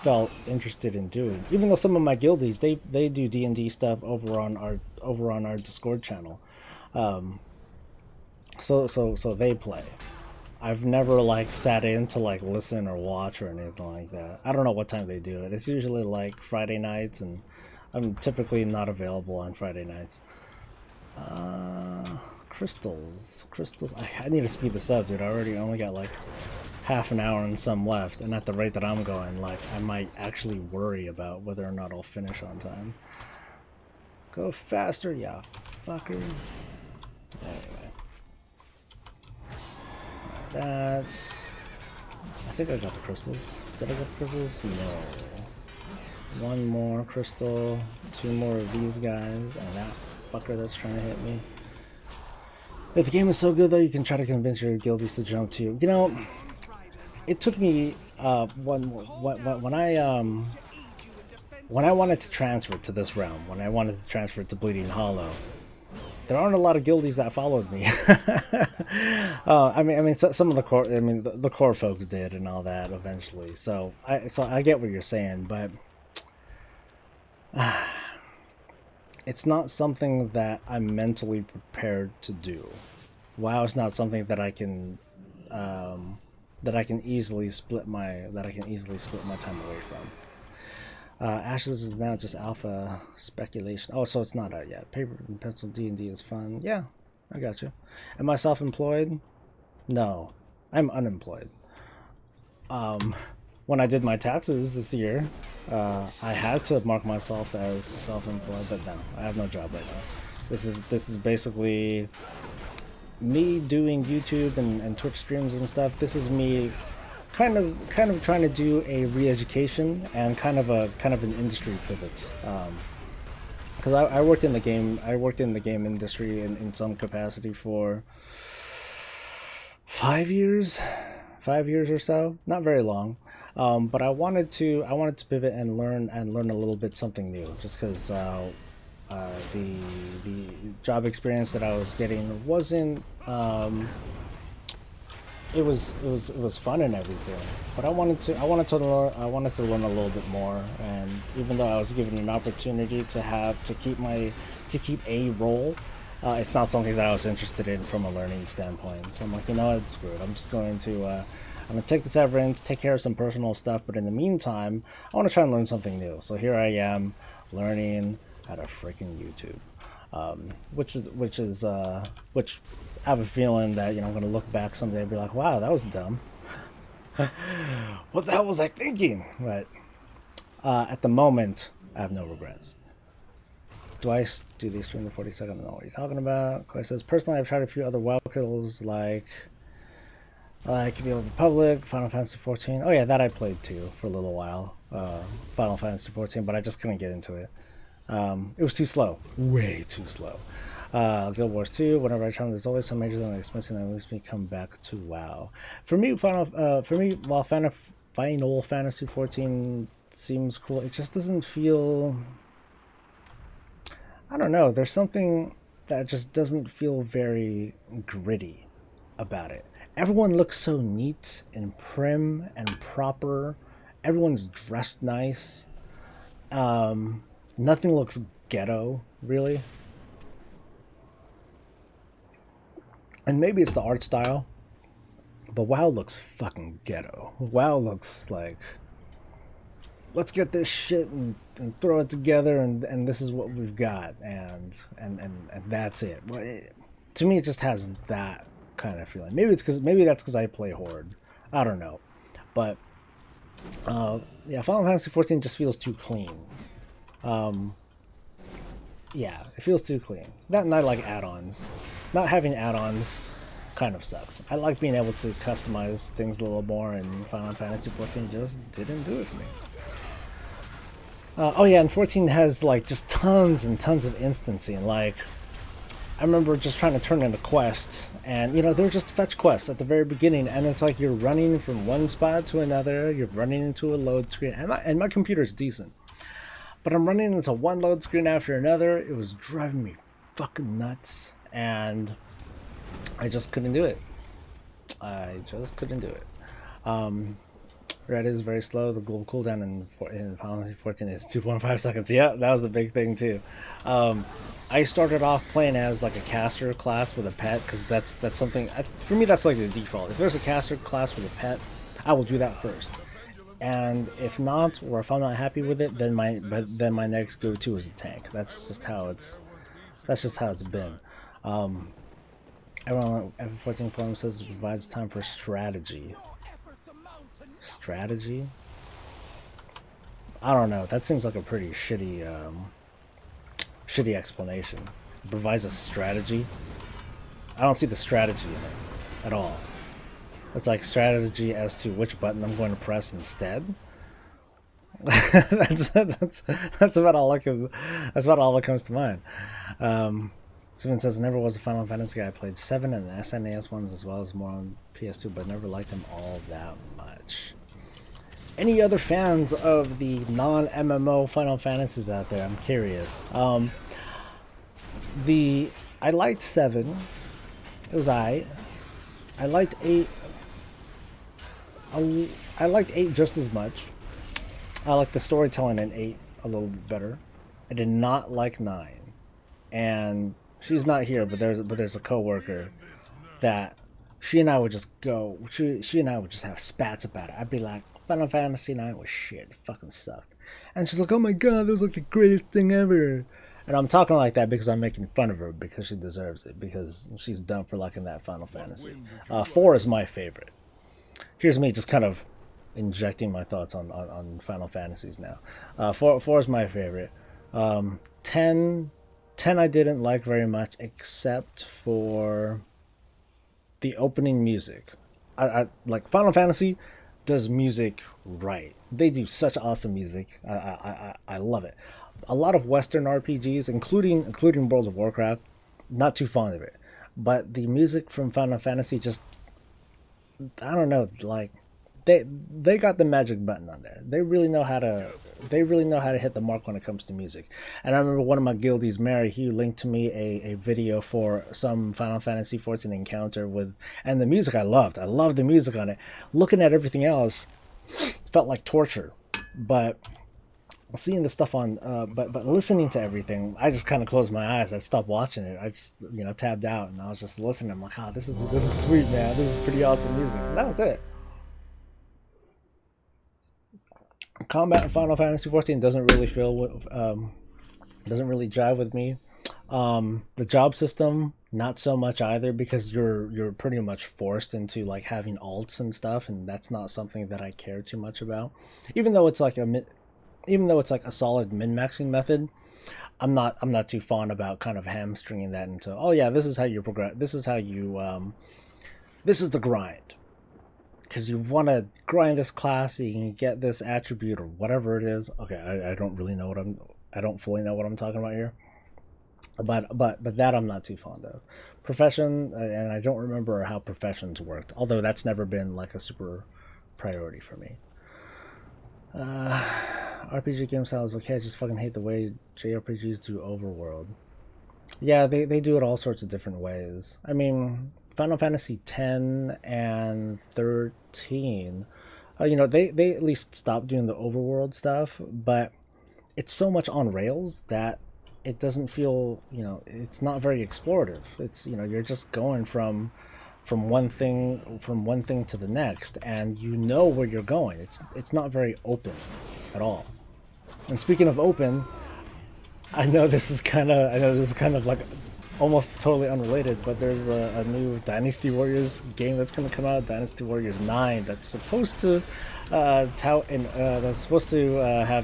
Speaker 1: felt interested in doing. Even though some of my guildies they do D&D stuff over on our Discord channel, so they play. I've never like sat in to like listen or watch or anything like that. I don't know what time they do it. It's usually like Friday nights, and I'm typically not available on Friday nights. Crystals. I need to speed this up, dude. I already only got like half an hour and some left, and at the rate that I'm going, like, I might actually worry about whether or not I'll finish on time. Go faster, yeah, fucker. Anyway. That's... I think I got the crystals. Did I get the crystals? No. One more crystal, 2 more of these guys, and that fucker that's trying to hit me. If the game is so good, though, you can try to convince your guildies to jump to you. You know, it took me when I wanted to transfer to this realm, when I wanted to transfer to Bleeding Hollow, there aren't a lot of guildies that followed me. I mean, some of the core, the core folks did and all that eventually. So I get what you're saying, but it's not something that I'm mentally prepared to do. WoW is not something that I can easily split my time away from. Ashes is now just alpha speculation. Oh, so it's not out yet. Paper and pencil D&D is fun. Yeah, I got you. Am I self-employed? No, I'm unemployed. When I did my taxes this year, I had to mark myself as self-employed, but no, I have no job right now. This is basically me doing YouTube and Twitch streams and stuff. This is me kind of trying to do a re-education and kind of an industry pivot, because I worked in the game industry in some capacity for 5 years or so, not very long, but I wanted to pivot and learn a little bit something new, just because the job experience that I was getting wasn't it was fun and everything, but I wanted to learn a little bit more. And even though I was given an opportunity to keep a role, it's not something that I was interested in from a learning standpoint. So I'm like, you know what, screw it. I'm just going to I'm gonna take the severance, take care of some personal stuff, but in the meantime, I want to try and learn something new. So here I am, learning how to freaking YouTube, which I have a feeling that, you know, I'm gonna look back someday and be like, wow, that was dumb. What the hell was I thinking? But at the moment, I have no regrets. Do I do these stream the 40 seconds? I don't know what you're talking about. Koi says, personally, I've tried a few other WoW kills like the Old Republic, Final Fantasy 14. Oh yeah, that I played too for a little while. Final Fantasy 14, but I just couldn't get into it. It was too slow, way too slow. Guild Wars 2, whenever I try, there's always some major thing expensive that makes me come back to WoW. For me, while Final Fantasy 14 seems cool, it just doesn't feel, I don't know, there's something that just doesn't feel very gritty about it. Everyone looks so neat and prim and proper. Everyone's dressed nice. Nothing looks ghetto, really. And maybe it's the art style, but WoW looks fucking ghetto. WoW looks like, let's get this shit and throw it together, and this is what we've got, and that's it. To me, it just has that kind of feeling. Maybe that's because I play Horde. I don't know, but yeah, Final Fantasy 14 just feels too clean. yeah, it feels too clean. That and I like add-ons. Not having add-ons kind of sucks. I like being able to customize things a little more, and Final Fantasy 14 just didn't do it for me. Oh yeah, and 14 has like just tons and tons of instancing. Like, I remember just trying to turn in a quest, and you know, they're just fetch quests at the very beginning, and it's like you're running from one spot to another, you're running into a load screen, and my computer's decent. But I'm running into one load screen after another. It was driving me fucking nuts, and I just couldn't do it. I just couldn't do it. Red is very slow. The global cooldown in Final Fantasy 14 is 2.5 seconds. Yeah, that was the big thing too. I started off playing as like a caster class with a pet, because that's something, for me, that's like the default. If there's a caster class with a pet, I will do that first. And if not, or if I'm not happy with it, then my next go-to is a tank. That's just how it's been. Everyone at 14 Forum says it provides time for strategy. Strategy? I don't know. That seems like a pretty shitty explanation. It provides a strategy. I don't see the strategy in it at all. It's like strategy as to which button I'm going to press instead. that's about all that comes to mind. Steven says, never was a Final Fantasy guy. I played 7 and the SNES ones as well as more on PS2, but never liked them all that much. Any other fans of the non-MMO Final Fantasies out there? I'm curious. I liked 7. It was I liked 8. I liked 8 just as much. I liked the storytelling in 8 a little bit better. I did not like 9. And she's not here, but there's a coworker that she and I would just go. She and I would just have spats about it. I'd be like, Final Fantasy 9 was shit. It fucking sucked. And she's like, oh my god, that was like the greatest thing ever. And I'm talking like that because I'm making fun of her, because she deserves it, because she's dumb for liking that Final Fantasy. 4 is my favorite. Here's me just kind of injecting my thoughts on Final Fantasies now. 4 is my favorite. 10 I didn't like very much, except for the opening music. I like Final Fantasy does music right. They do such awesome music. I love it. A lot of Western RPGs, including World of Warcraft, not too fond of it. But the music from Final Fantasy just, I don't know, like they got the magic button on there. They really know how to hit the mark when it comes to music. And I remember one of my guildies, Mary, he linked to me a video for some Final Fantasy 14 encounter with, and the music I loved. I loved the music on it. Looking at everything else felt like torture. But seeing the stuff on, but listening to everything, I just kind of closed my eyes. I stopped watching it. I just, tabbed out, and I was just listening. I'm like, this is sweet, man. This is pretty awesome music. And that was it. Combat in Final Fantasy 14 doesn't really jive with me. The job system, not so much either, because you're pretty much forced into like having alts and stuff, and that's not something that I care too much about. Even though it's like a solid min-maxing method, I'm not too fond about kind of hamstringing that into, oh yeah, this is how you progress. This is how you this is the grind. Because you want to grind this class, so you can get this attribute or whatever it is. Okay, I don't fully know what I'm talking about here. But that I'm not too fond of. Profession, and I don't remember how professions worked. Although that's never been like a super priority for me. RPG game style is okay. I just fucking hate the way JRPGs do overworld. Yeah, they do it all sorts of different ways. I mean, Final Fantasy 10 and 13, they at least stopped doing the overworld stuff, but it's so much on rails that it doesn't feel, it's not very explorative. It's, you're just going from one thing to the next, and where you're going. It's not very open at all. And speaking of open, I know this is kind of like almost totally unrelated, but there's a new Dynasty Warriors game that's going to come out, Dynasty Warriors 9, that's supposed to have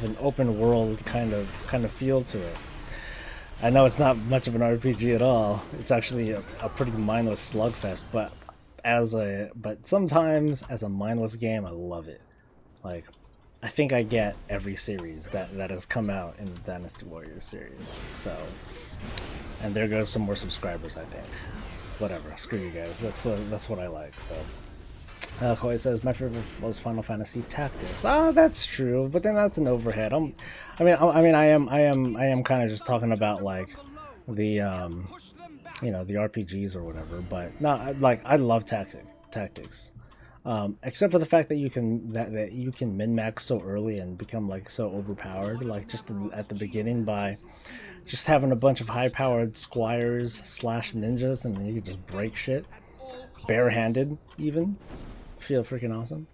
Speaker 1: an open world kind of feel to it. I know it's not much of an RPG at all. It's actually a pretty mindless slugfest, but sometimes as a mindless game, I love it. Like, I think I get every series that has come out in the Dynasty Warriors series. So, and there goes some more subscribers, I think. Whatever, screw you guys. That's what I like. So, Koi says my favorite was Final Fantasy Tactics. Ah, that's true, but then that's an overhead. I am kind of just talking about like the you know, the RPGs or whatever. But no, like I love tactics. Except for the fact that you can that you can min-max so early and become like so overpowered, like just at the beginning by just having a bunch of high-powered squires slash ninjas, and then you can just break shit barehanded even. Feel freaking awesome.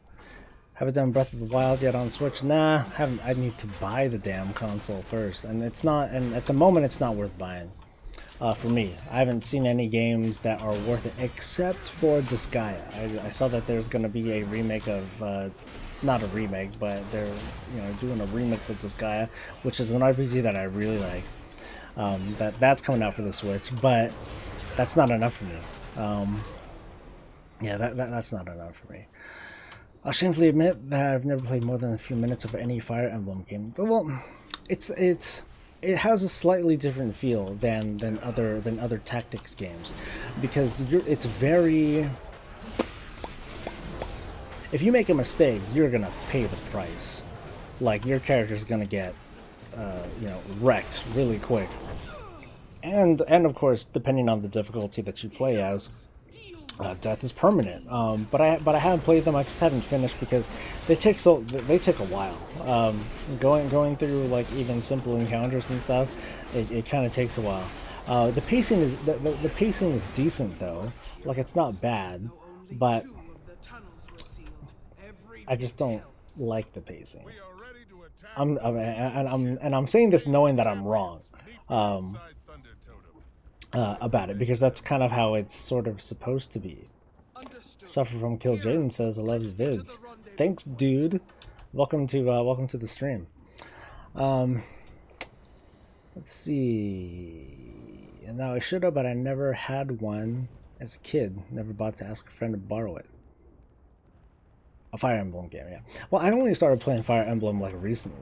Speaker 1: Haven't done Breath of the Wild yet on Switch. Nah, haven't. I need to buy the damn console first, and it's not. And at the moment, it's not worth buying. For me, I haven't seen any games that are worth it except for Disgaea. I saw that there's going to be a remake of, not a remake, but they're doing a remix of Disgaea, which is an RPG that I really like. That's coming out for the Switch, but that's not enough for me. Yeah, that's not enough for me. I'll shamefully admit that I've never played more than a few minutes of any Fire Emblem game. But, well, it has a slightly different feel than other tactics games, because it's very. If you make a mistake, you're gonna pay the price. Like your character's gonna get, wrecked really quick. And of course, depending on the difficulty that you play as. Death is permanent, but I haven't played them. I just haven't finished because they take a while. Going through like even simple encounters and stuff, it kind of takes a while. The pacing is decent though. Like it's not bad, but I just don't like the pacing. I'm saying this knowing that I'm wrong. About it because that's kind of how it's sort of supposed to be. Suffer from Kill Jaden says I love your vids. Thanks, dude. Welcome to the stream. Let's see. And now I should have, but I never had one as a kid. Never bought to ask a friend to borrow it. A Fire Emblem game, yeah. Well, I only started playing Fire Emblem like recently.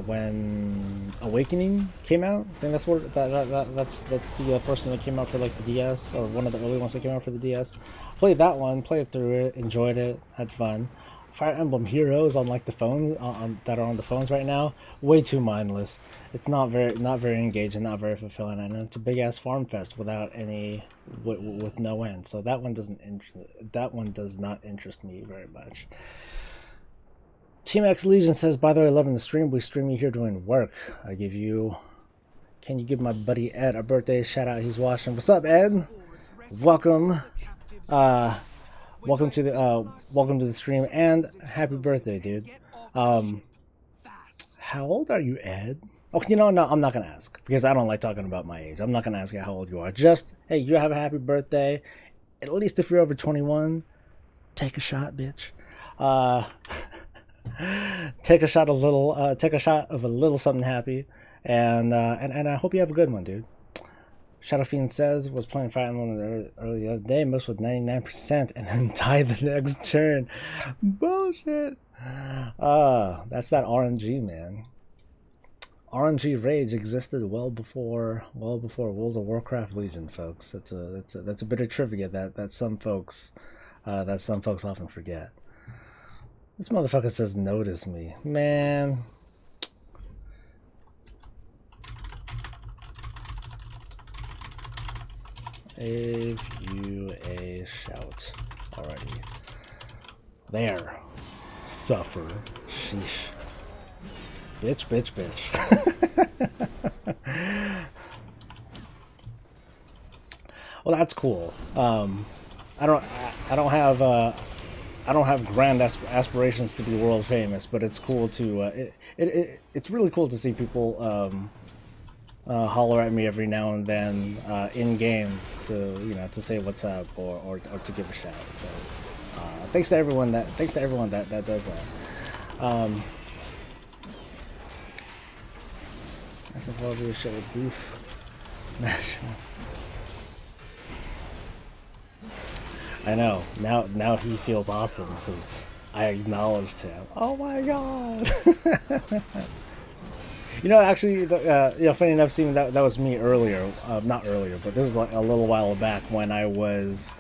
Speaker 1: When Awakening came out. I think that's what that's the first one that came out for like the DS, or one of the early ones that came out for the DS. Played that one, played through it, enjoyed it, had fun. Fire Emblem Heroes on like the phone that are on the phones right now, way too mindless. It's not very engaging, not very fulfilling, and it's a big ass farm fest without any with no end. So that one does not interest me very much. Team X Legion says, by the way, loving the stream. We stream you here doing work. Can you give my buddy Ed a birthday shout out? He's watching. What's up, Ed? Welcome. Welcome to the stream and happy birthday, dude. How old are you, Ed? Oh, no, I'm not gonna ask because I don't like talking about my age. I'm not gonna ask you how old you are. Just, hey, you have a happy birthday. At least if you're over 21, take a shot, bitch. Take a shot of a little something happy, and I hope you have a good one, dude. Shadow Fiend says was playing Fire Emblem early the other day, most with 99%, and then died the next turn. Bullshit. That's that RNG, man. RNG rage existed well before World of Warcraft Legion, folks. That's a bit of trivia that some folks often forget. This motherfucker says notice me, man. Gave you a shout already. There. Suffer. Sheesh. Bitch. Well, that's cool. I don't have grand aspirations to be world famous, but it's cool to it's really cool to see people holler at me every now and then in game to say what's up or to give a shout. So thanks to everyone that does that. I said, "Well, do a shit with Goof." I know. Now he feels awesome because I acknowledged him. Oh my god! You know, actually, funny enough, seeing that was me earlier. Not earlier, but this was like a little while back when I was.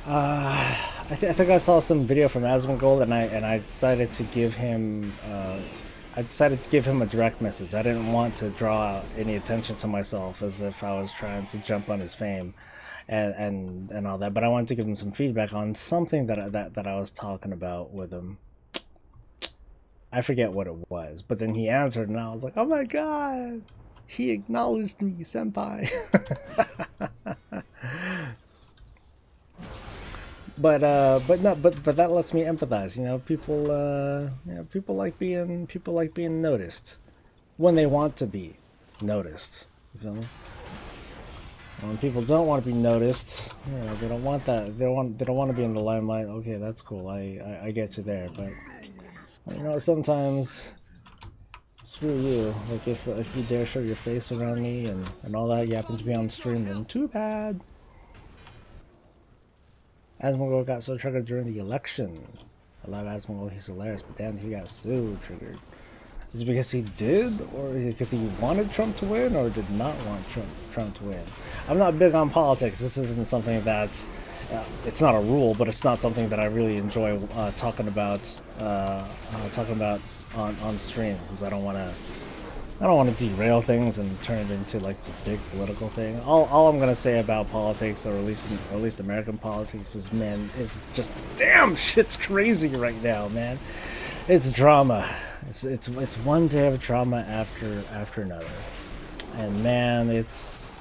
Speaker 1: I think I saw some video from Asmongold, and I decided to give him. I decided to give him a direct message. I didn't want to draw any attention to myself as if I was trying to jump on his fame, and all that. But I wanted to give him some feedback on something that I was talking about with him. I forget what it was, but then he answered, and I was like, "Oh my god, he acknowledged me, senpai." But that lets me empathize. You know, people like being noticed when they want to be noticed. You feel me? When people don't want to be noticed, you know, they don't want that. They don't want to be in the limelight. Okay, that's cool. I get you there, but you know, sometimes screw you. Like if you dare show your face around me and all that, you happen to be on stream, then too bad. Asmongold got so triggered during the election. I love Asmongold, he's hilarious, but damn, he got so triggered. Is it because he did, or because he wanted Trump to win, or did not want Trump to win? I'm not big on politics. This isn't something that's it's not a rule, but it's not something that I really enjoy talking about on stream, because I don't want to derail things and turn it into like this big political thing. All I'm gonna say about politics, or at least American politics, is, man, is just damn shit's crazy right now, man. It's drama. It's one day of drama after another, and man, it's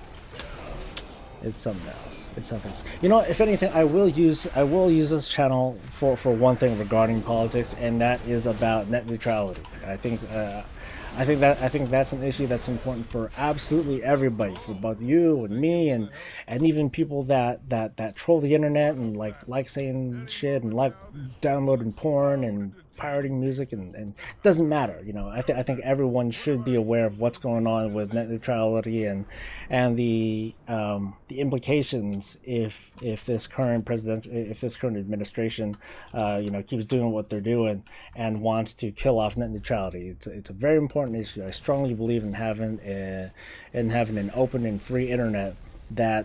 Speaker 1: something else. It's something else. You know, if anything, I will use this channel for one thing regarding politics, and that is about net neutrality. I think that's an issue that's important for absolutely everybody, for both you and me, and even people that troll the internet and like saying shit and like downloading porn and pirating music, and it doesn't matter. You know, I think everyone should be aware of what's going on with net neutrality and the implications if this current administration you know, keeps doing what they're doing and wants to kill off net neutrality. It's a very important issue. I strongly believe in having an open and free internet that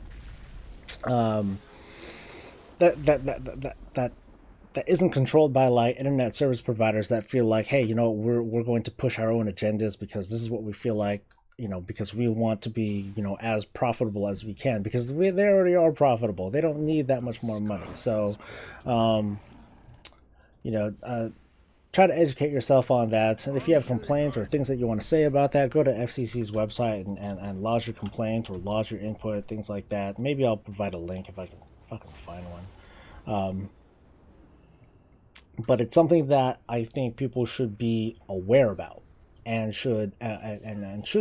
Speaker 1: that isn't controlled by like internet service providers that feel like, hey, you know, we're going to push our own agendas because this is what we feel like, you know, because we want to be, you know, as profitable as we can, because they already are profitable. They don't need that much more money. So, you know, try to educate yourself on that. And if you have complaints or things that you want to say about that, go to FCC's website and lodge your complaint or lodge your input, things like that. Maybe I'll provide a link if I can fucking find one. But it's something that I think people should be aware about and should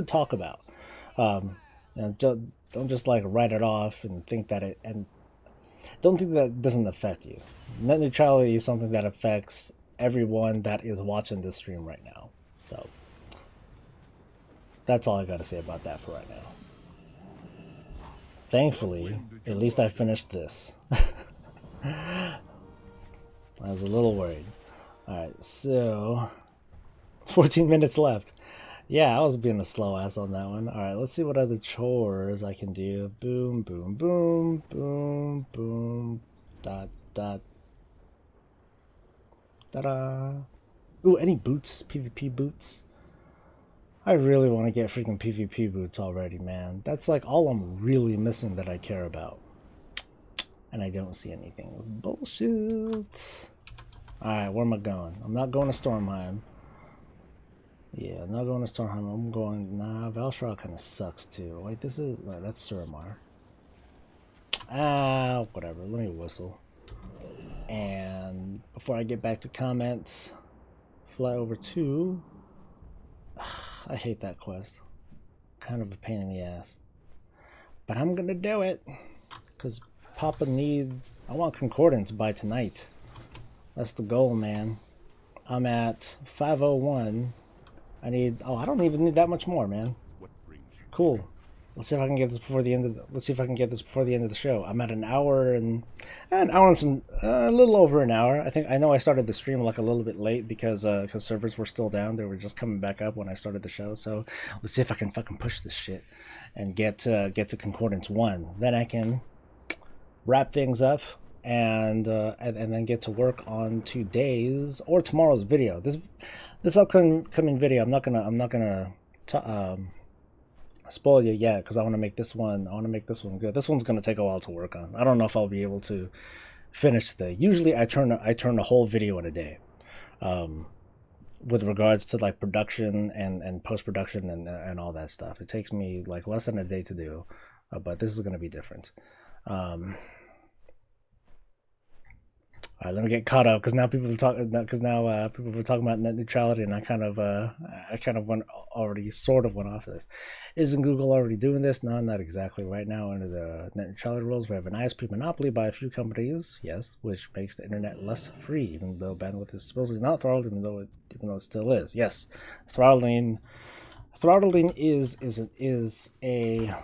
Speaker 1: talk about. You know, don't just like write it off and think that don't think that it doesn't affect you. Net neutrality is something that affects everyone that is watching this stream right now. So that's all I got to say about that for right now. Thankfully, at least I finished this. I was a little worried. Alright, so 14 minutes left. Yeah, I was being a slow ass on that one. Alright, let's see what other chores I can do. Boom, boom, boom, boom, boom, dot, dot, ta-da. Ooh, any boots? PvP boots? I really want to get freaking PvP boots already, man. That's like all I'm really missing that I care about. And I don't see anything. It's bullshit. Alright, where am I going? I'm not going to Stormheim. Yeah, I'm not going to Stormheim. I'm going... Nah, Valshara kind of sucks too. Wait, this is... No, that's Suramar. Ah, whatever. Let me whistle. And before I get back to comments, fly over to... I hate that quest. Kind of a pain in the ass. But I'm gonna do it. Because Papa I want Concordance by tonight. That's the goal, man. I'm at 501. I don't even need that much more, man. Cool. let's see if I can get this before the end of let's see if I can get this before the end of the show. I'm at an hour and some a little over an hour. I know I started the stream like a little bit late because servers were still down. They were just coming back up when I started the show. So let's see if I can fucking push this shit and get to Concordance 1. Then I can wrap things up and then get to work on today's or tomorrow's video. This upcoming video, I'm not gonna spoil you yet because I want to make this one good. This one's gonna take a while to work on. I don't know if I'll be able to finish today. Usually I turn a whole video in a day. With regards to like production and post-production and all that stuff. It takes me like less than a day to do, but this is going to be different. All right, let me get caught up because now people are talking about net neutrality, and I kind of went off of this. Isn't Google already doing this? No, not exactly. Right now, under the net neutrality rules, we have an ISP monopoly by a few companies, yes, which makes the internet less free, even though bandwidth is supposedly not throttled, even though it still is. Yes, throttling is a.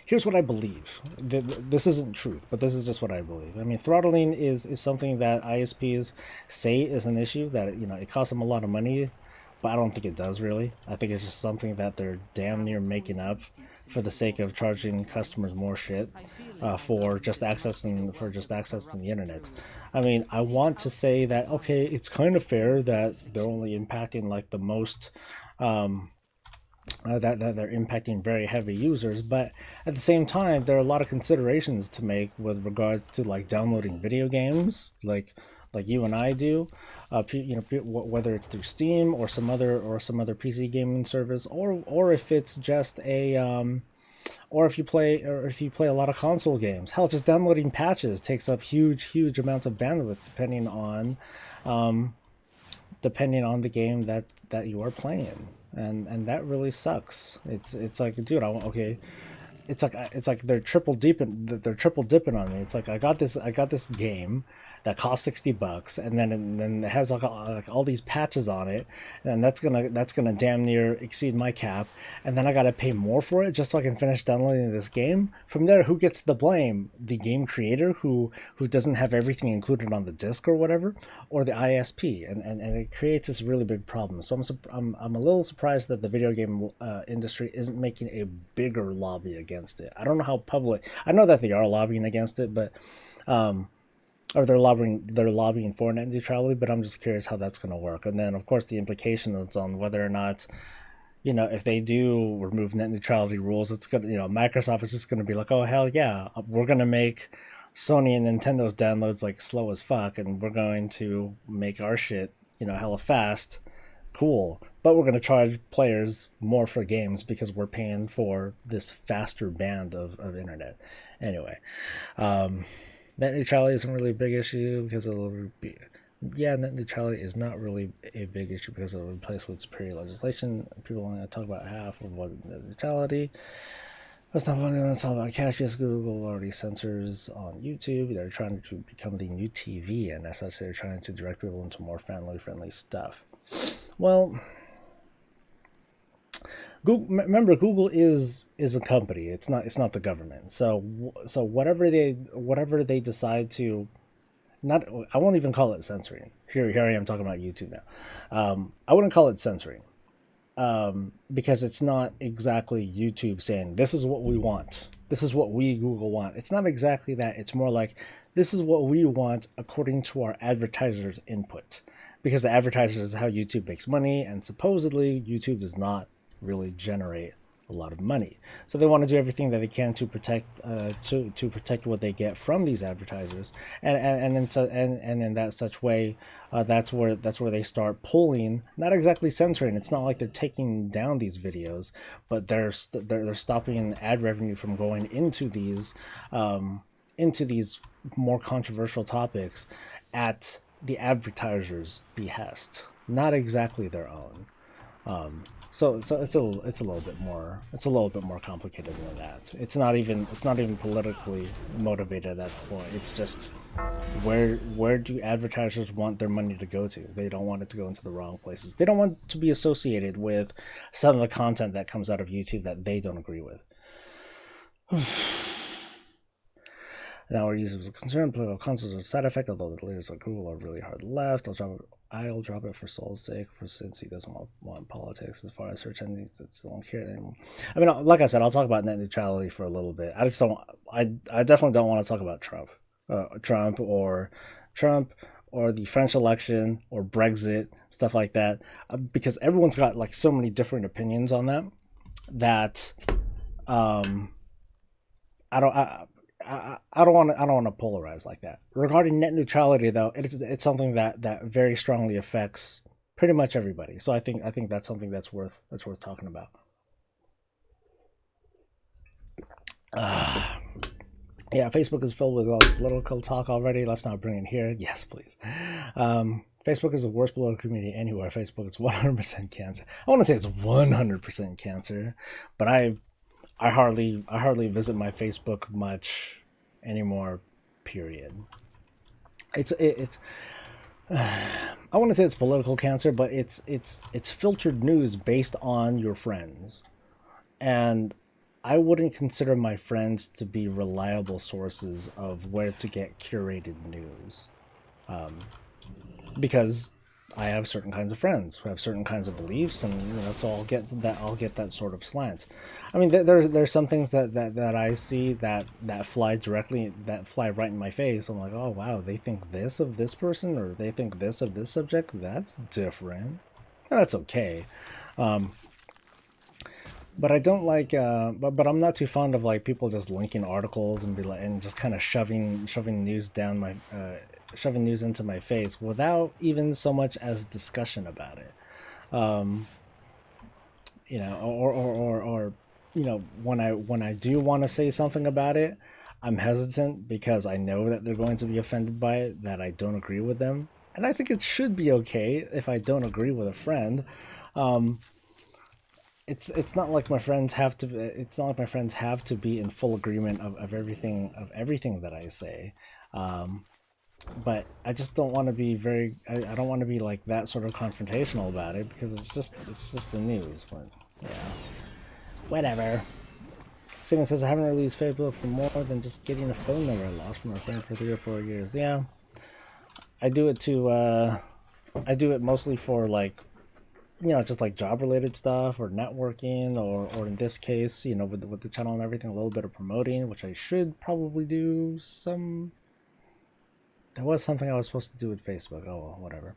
Speaker 1: Here's what I believe. This isn't truth, but this is just what I believe. I mean, throttling is something that ISPs say is an issue, that it costs them a lot of money, but I don't think it does really. I think it's just something that they're damn near making up for the sake of charging customers more shit for just accessing the internet. I mean, I want to say that okay, it's kind of fair that they're only impacting like the most that they're impacting very heavy users, but at the same time there are a lot of considerations to make with regards to like downloading video games like you and I do, whether it's through Steam or some other PC gaming service, or if it's just a or if you play a lot of console games. Hell, just downloading patches takes up huge amounts of bandwidth depending on the game that you are playing. And that really sucks. It's like, dude, it's like they're triple dipping on me. It's like I got this game that costs $60, and then it has like all these patches on it, and that's gonna damn near exceed my cap, and then I gotta pay more for it just so I can finish downloading this game. From there, who gets the blame? The game creator who doesn't have everything included on the disc or whatever, or the ISP, and it creates this really big problem. So I'm a little surprised that the video game industry isn't making a bigger lobby against it. I don't know how public. I know that they are lobbying against it, but or they're lobbying for net neutrality, but I'm just curious how that's going to work. And then of course the implication is on whether or not, if they do remove net neutrality rules, it's going to, Microsoft is just going to be like, oh hell yeah, we're going to make Sony and Nintendo's downloads like slow as fuck, and we're going to make our shit, hella fast. Cool. But we're going to charge players more for games because we're paying for this faster band of internet. Anyway, net neutrality isn't really a big issue because net neutrality is not really a big issue because it'll replace with superior legislation. People only talk about half of what net neutrality. That's not funny when it's all about cash. Yes, Google already censors on YouTube. They're trying to become the new TV, and as such, they're trying to direct people into more family-friendly stuff. Well, remember, Google is a company. It's not the government. So whatever they decide to, I won't even call it censoring. Here I am talking about YouTube now. I wouldn't call it censoring, because it's not exactly YouTube saying this is what we want. This is what we Google want. It's not exactly that. It's more like this is what we want according to our advertisers' input, because the advertisers is how YouTube makes money, and supposedly YouTube does not really generate a lot of money. So they want to do everything that they can to protect to protect what they get from these advertisers, and in that such way, that's where they start pulling. Not exactly censoring. It's not like they're taking down these videos, but they're stopping ad revenue from going into these more controversial topics at the advertiser's behest, not exactly their own. So it's a little bit more complicated than that. It's not even politically motivated at that point. It's just where do advertisers want their money to go to? They don't want it to go into the wrong places. They don't want to be associated with some of the content that comes out of YouTube that they don't agree with. Now our users are concerned, political consoles are a side effect, although the leaders of Google are really hard left. I'll drop it for Soul's sake, for since he doesn't want politics as far as search engines that still don't care anymore. I mean, like I said, I'll talk about net neutrality for a little bit. I just don't. I definitely don't want to talk about Trump or the French election or Brexit, stuff like that, because everyone's got like so many different opinions on that that um, I don't. I don't want to. I don't want to polarize like that. Regarding net neutrality, though, it's something that very strongly affects pretty much everybody. So I think that's something that's worth talking about. Uh, yeah, Facebook is filled with political talk already. Let's not bring it here. Yes, please. Facebook is the worst political community anywhere. Facebook is 100% cancer. I want to say it's 100% cancer, but I hardly visit my Facebook much anymore. Period. It's I want to say it's political cancer, but it's filtered news based on your friends, and I wouldn't consider my friends to be reliable sources of where to get curated news. Um, because I have certain kinds of friends who have certain kinds of beliefs, and so I'll get that sort of slant. I mean, there's some things that I see that fly right in my face. I'm like, oh wow, they think this of this person, or they think this of this subject. That's different. And that's okay. Um, but I don't like, but I'm not too fond of like people just linking articles and be like, and just kind of shoving news down my, shoving news into my face without even so much as discussion about it. Um, or when I do want to say something about it, I'm hesitant because I know that they're going to be offended by it, that I don't agree with them, and I think it should be okay if I don't agree with a friend. Um, it's not like my friends have to. It's not like my friends have to be in full agreement of everything that I say. Um, but I just don't want to be very. I don't want to be like that sort of confrontational about it because it's just the news. But yeah, whatever. Steven says I haven't really used Facebook for more than just getting a phone number I lost from a friend for 3 or 4 years. Yeah, I do it to. I do it mostly for like just like job related stuff or networking, or in this case, with the channel and everything, a little bit of promoting, which I should probably do some. There was something I was supposed to do with Facebook. Oh well, whatever.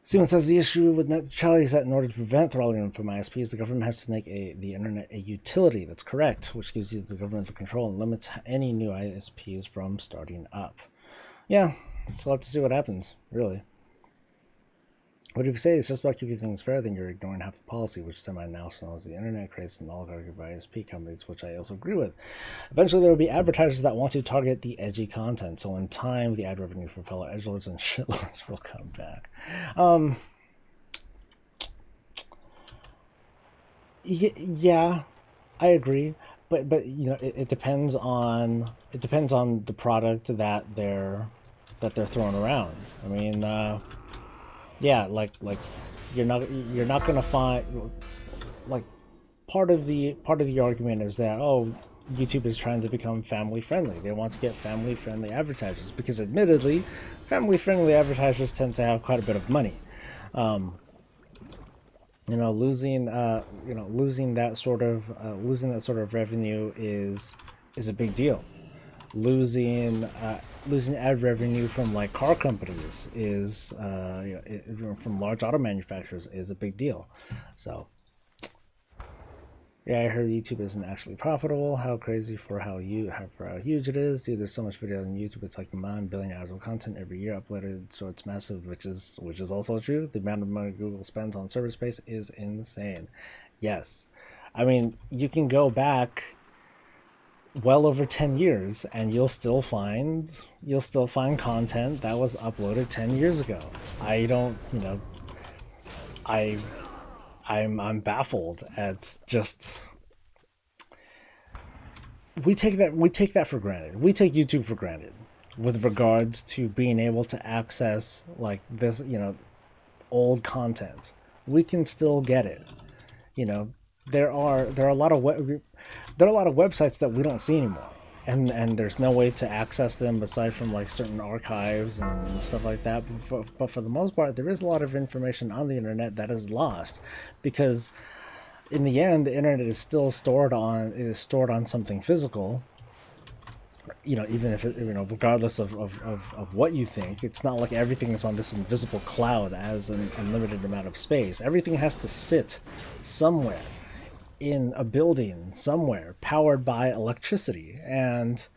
Speaker 1: Steven says the issue with net neutrality is that in order to prevent throttling from ISPs, the government has to make the internet a utility. That's correct, which gives you the government the control and limits any new ISPs from starting up. Yeah, so let's see what happens, really. What if you say it's just about keeping things fair, then you're ignoring half the policy, which semi-announced knows the internet creates an oligarchy of ISP companies, which I also agree with. Eventually, there will be advertisers that want to target the edgy content, so in time, the ad revenue for fellow edgelords and shitlords will come back. Um, yeah, I agree, but it depends on the product that they're throwing around. I mean, yeah, like you're not gonna find like part of the argument is that, oh, YouTube is trying to become family friendly. They want to get family friendly advertisers because, admittedly, family friendly advertisers tend to have quite a bit of money. Um, losing that sort of revenue is a big deal. Losing ad revenue from like car companies is from large auto manufacturers is a big deal. So yeah, I heard YouTube isn't actually profitable. How crazy for how huge it is, dude. There's so much video on YouTube. It's like 9 billion hours of content every year uploaded, so it's massive, which is also true. The amount of money Google spends on server space is insane. Yes, I mean you can go back well over 10 years and you'll still find content that was uploaded 10 years ago. I don't, I I'm baffled at just we take that for granted. We take YouTube for granted with regards to being able to access like this, old content. We can still get it, you know. there are a lot of there are a lot of websites that we don't see anymore, and there's no way to access them aside from like certain archives and stuff like that. But for the most part, there is a lot of information on the internet that is lost, because in the end, the internet is still stored on something physical. Even if regardless of what you think, it's not like everything is on this invisible cloud as an unlimited amount of space. Everything has to sit somewhere in a building somewhere powered by electricity, and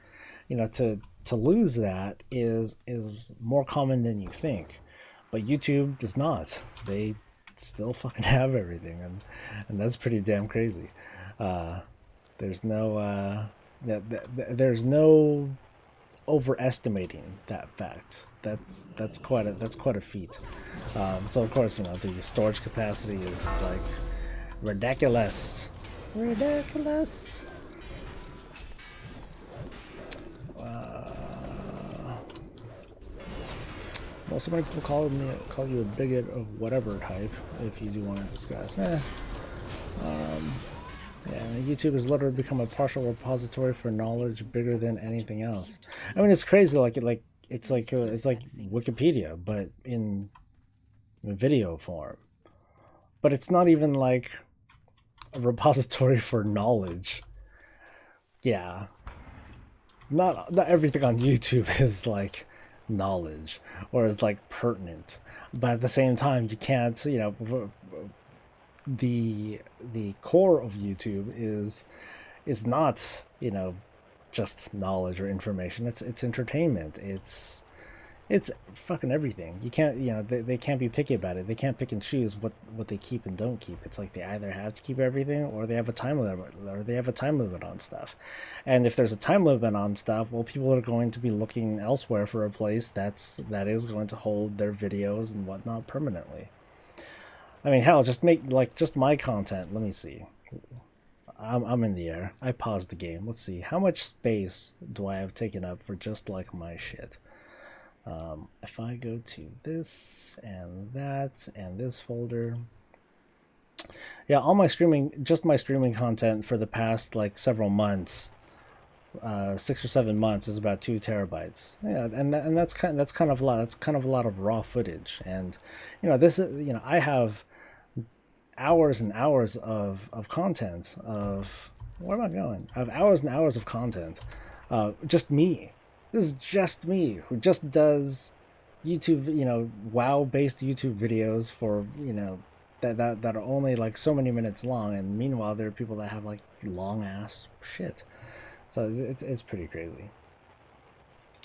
Speaker 1: to lose that is more common than you think. But YouTube does not. They still fucking have everything, and that's pretty damn crazy. There's no there's no overestimating that fact. That's quite a feat. So of course, the storage capacity is like ridiculous. Ridiculous. Well, so many people call you a bigot of whatever type if you do want to discuss. Yeah, YouTube has literally become a partial repository for knowledge bigger than anything else. I mean, it's crazy. It's like Wikipedia, but in video form. But it's not even like a repository for knowledge. Yeah, not everything on YouTube is like knowledge or is like pertinent. But at the same time, you can't. The core of YouTube is not just knowledge or information. It's entertainment. It's fucking everything. You can't they can't be picky about it. They can't pick and choose what they keep and don't keep. It's like they either have to keep everything or they have a time limit on stuff. And if there's a time limit on stuff, well, people are going to be looking elsewhere for a place that is going to hold their videos and whatnot permanently. I mean, hell, just my content. Let me see. I'm in the air. I paused the game. Let's see. How much space do I have taken up for just like my shit? If I go to this and that and this folder. Yeah, all my streaming content for the past like several months, 6 or 7 months, is about 2 terabytes. Yeah, and that's kind of a lot. That's kind of a lot of raw footage. And this is I have hours and hours of content of where am I going? I have hours and hours of content. Just me. This is just me who just does YouTube, WoW based YouTube videos for that are only like so many minutes long, and meanwhile there are people that have like long ass shit. So it's pretty crazy.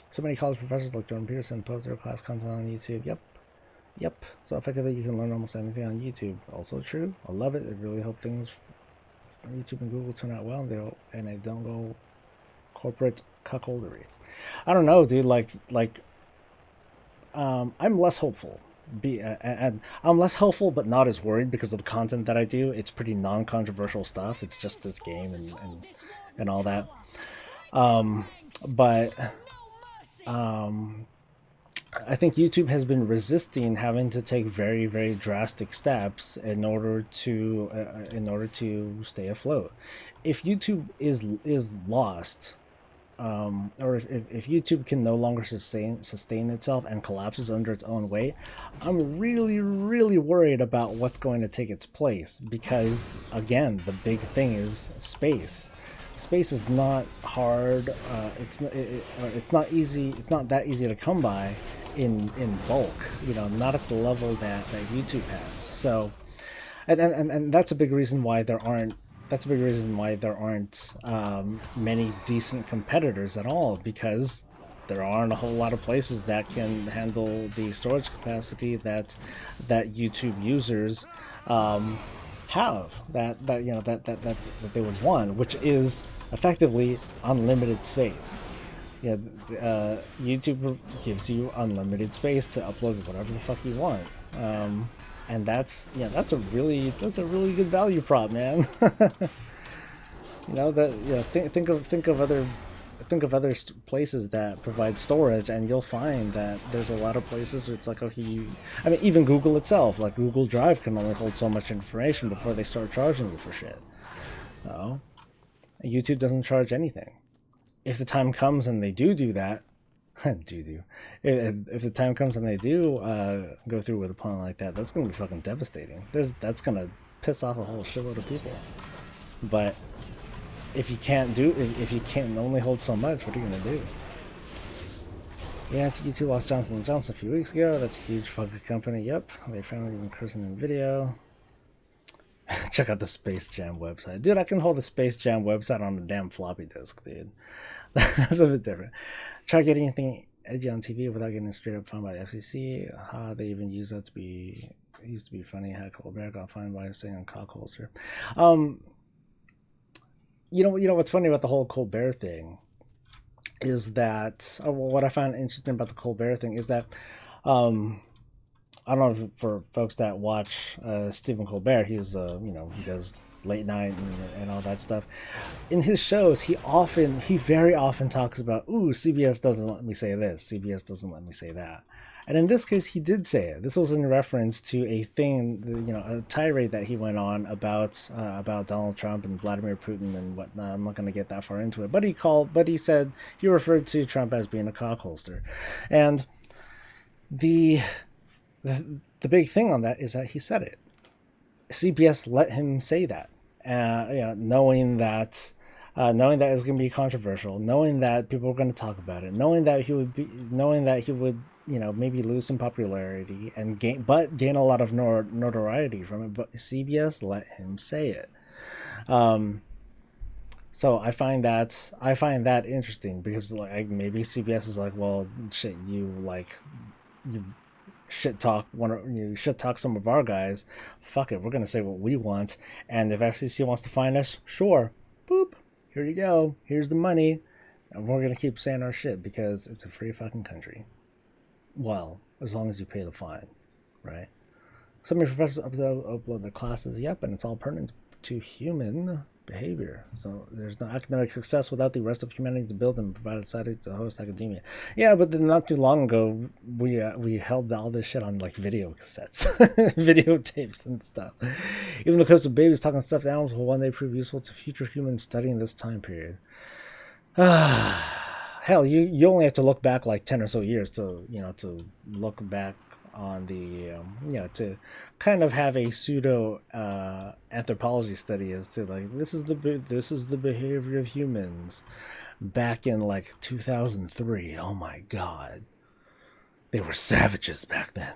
Speaker 1: So many college professors like Jordan Peterson post their class content on YouTube. Yep. So effectively, you can learn almost anything on YouTube. Also true. I love it. It really helps things on YouTube and Google turn out well, and they don't go corporate cuckoldery. I don't know, dude. I'm less hopeful. And I'm less hopeful, but not as worried because of the content that I do. It's pretty non-controversial stuff. It's just this game and all that. But I think YouTube has been resisting having to take very, very drastic steps in order to stay afloat. If YouTube is lost, or if YouTube can no longer sustain itself and collapses under its own weight, I'm really, really worried about what's going to take its place, because again, the big thing is space. Space is not hard. It's not easy. It's not that easy to come by in bulk. Not at the level that YouTube has. So, and that's a big reason why there aren't. That's a big reason why there aren't many decent competitors at all, because there aren't a whole lot of places that can handle the storage capacity that YouTube users have that they would want, which is effectively unlimited space. YouTube gives you unlimited space to upload whatever the fuck you want. And that's a really good value prop, man. Think of other places that provide storage, and you'll find that there's a lot of places where it's like, okay, even Google itself, like Google Drive, can only hold so much information before they start charging you for shit. Oh, YouTube doesn't charge anything. If the time comes and they do that, if the time comes and they do go through with a plan like that, that's gonna be fucking devastating. That's gonna piss off a whole shitload of people. But if you can only hold so much, what are you gonna do? Yeah, YouTube lost Johnson & Johnson a few weeks ago. That's a huge fucking company. Yep, they finally even cursing in video. Check out the Space Jam website. Dude, I can hold the Space Jam website on a damn floppy disk, dude. That's a bit different. Try getting anything edgy on TV without getting straight up fined by the FCC. They even use that to be... It used to be funny how Colbert got fined by saying a cock holster. You know what's funny about the whole Colbert thing is that... what I found interesting about the Colbert thing is that... I don't know if for folks that watch Stephen Colbert, he's he does late night and all that stuff. In his shows, he very often talks about, ooh, CBS doesn't let me say this, CBS doesn't let me say that. And in this case, he did say it. This was in reference to a thing, a tirade that he went on about Donald Trump and Vladimir Putin and whatnot. I'm not going to get that far into it, but he said he referred to Trump as being a cock holster, and the big thing on that is that he said it. CBS let him say that, knowing that it's going to be controversial, knowing that people are going to talk about it, knowing that he would maybe lose some popularity and gain a lot of notoriety from it. But CBS let him say it. So I find that interesting because maybe CBS is like, well, shit, you shit talk some of our guys. Fuck it, we're gonna say what we want, and if FCC wants to fine us, sure, boop, here you go, here's the money, and we're gonna keep saying our shit because it's a free fucking country. Well, as long as you pay the fine, right? Some of your professors upload their classes, yep, and it's all pertinent to human behavior. So there's no academic success without the rest of humanity to build and provide a society to host academia. Yeah, but then not too long ago, we held all this shit on like video cassettes, videotapes and stuff. Even the clips of babies talking stuffed animals will one day prove useful to future humans studying this time period. Hell, you only have to look back like 10 or so years to look back on the to kind of have a pseudo anthropology study as to like this is the behavior of humans back in like 2003. Oh my god, they were savages back then.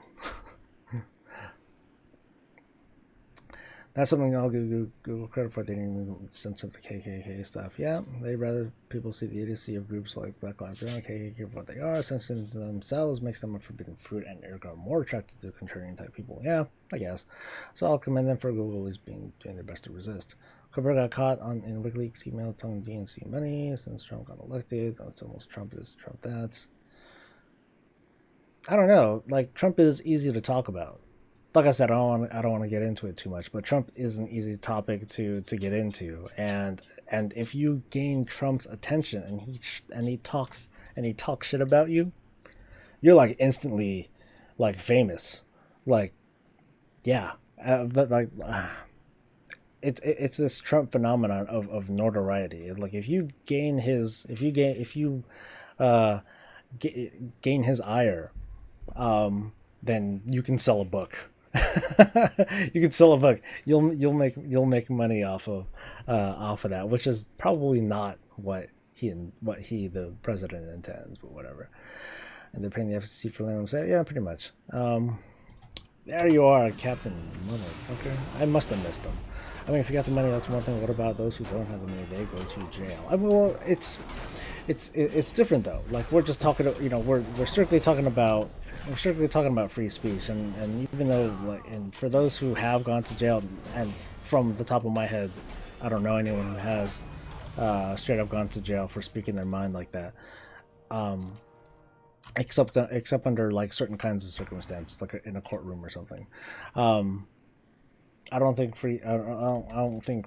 Speaker 1: That's something I'll give Google credit for. They didn't even sense of the KKK stuff. Yeah, they'd rather people see the idiocy of groups like Black Lives Matter and KKK for what they are. Censoring themselves makes them a forbidden fruit and ergo more attracted to contrarian type people. Yeah, I guess. So I'll commend them for Google is doing their best to resist. Colbert got caught in WikiLeaks emails telling DNC money since Trump got elected. Oh, it's almost Trump this, Trump that. I don't know. Like, Trump is easy to talk about. Like I said, I don't want to get into it too much, but Trump is an easy topic to get into, and if you gain Trump's attention and he talks shit about you, you're like instantly like famous, like yeah, it's this Trump phenomenon of notoriety. Like if you gain his ire, then you can sell a book. You can sell a book. You'll make money off of that, which is probably not what the president intends, but whatever. And they're paying the FCC for letting them say, yeah, pretty much. There you are, Captain Motherfucker. I must have missed them. I mean, if you got the money, that's one thing. What about those who don't have the money? They go to jail. Well, it's different though. Like we're just talking, we're strictly talking about free speech, and even though and for those who have gone to jail, and from the top of my head, I don't know anyone who has straight up gone to jail for speaking their mind like that. Except under like certain kinds of circumstances, like in a courtroom or something. I don't think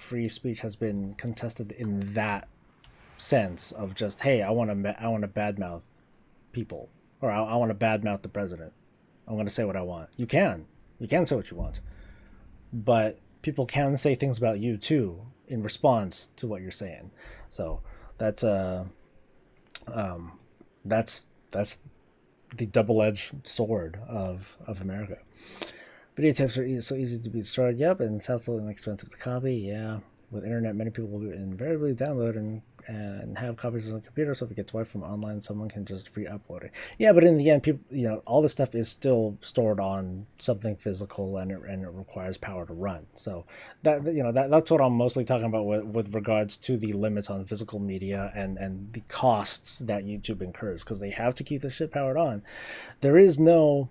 Speaker 1: free speech has been contested in that sense of just, hey, I want to badmouth people, or I want to badmouth the president. I'm going to say what I want. You can say what you want, but people can say things about you too in response to what you're saying. So that's that's the double-edged sword of America. Video tapes are so easy to be destroyed. Yep, and it's also inexpensive to copy. Yeah, with internet, many people will invariably download and have copies on the computer. So if it gets wiped from online, someone can just re-upload it. Yeah, but in the end, people, all this stuff is still stored on something physical, and it requires power to run. So that's what I'm mostly talking about with regards to the limits on physical media and the costs that YouTube incurs, because they have to keep the shit powered on. There is no,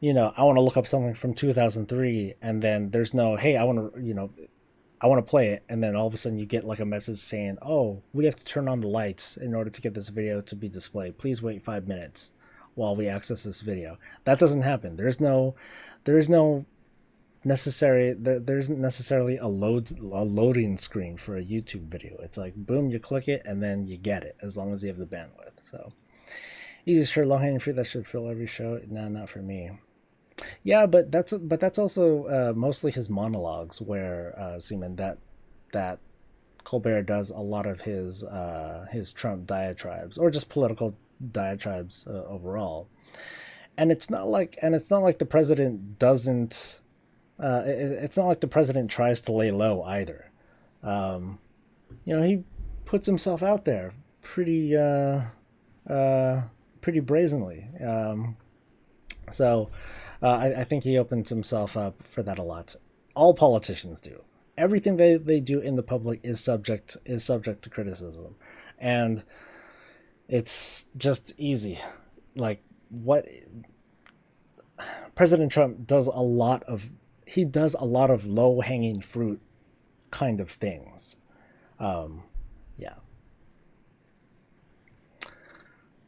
Speaker 1: I want to look up something from 2003, and then there's no, hey, I want to play it, and then all of a sudden you get like a message saying, oh, we have to turn on the lights in order to get this video to be displayed. Please wait 5 minutes while we access this video. That doesn't happen. There isn't necessarily a loading screen for a YouTube video. It's like, boom, you click it, and then you get it, as long as you have the bandwidth. So easy, sure, low-hanging fruit that should fill every show. No, not for me. Yeah, but that's also mostly his monologues, where Seaman, that Colbert does a lot of his Trump diatribes, or just political diatribes overall. And it's not like the president doesn't. It's not like the president tries to lay low either. He puts himself out there pretty brazenly. So I think he opens himself up for that a lot. All politicians do. Everything they do in the public is subject to criticism, and it's just easy. Like, what President Trump does a lot of low hanging fruit kind of things. Yeah.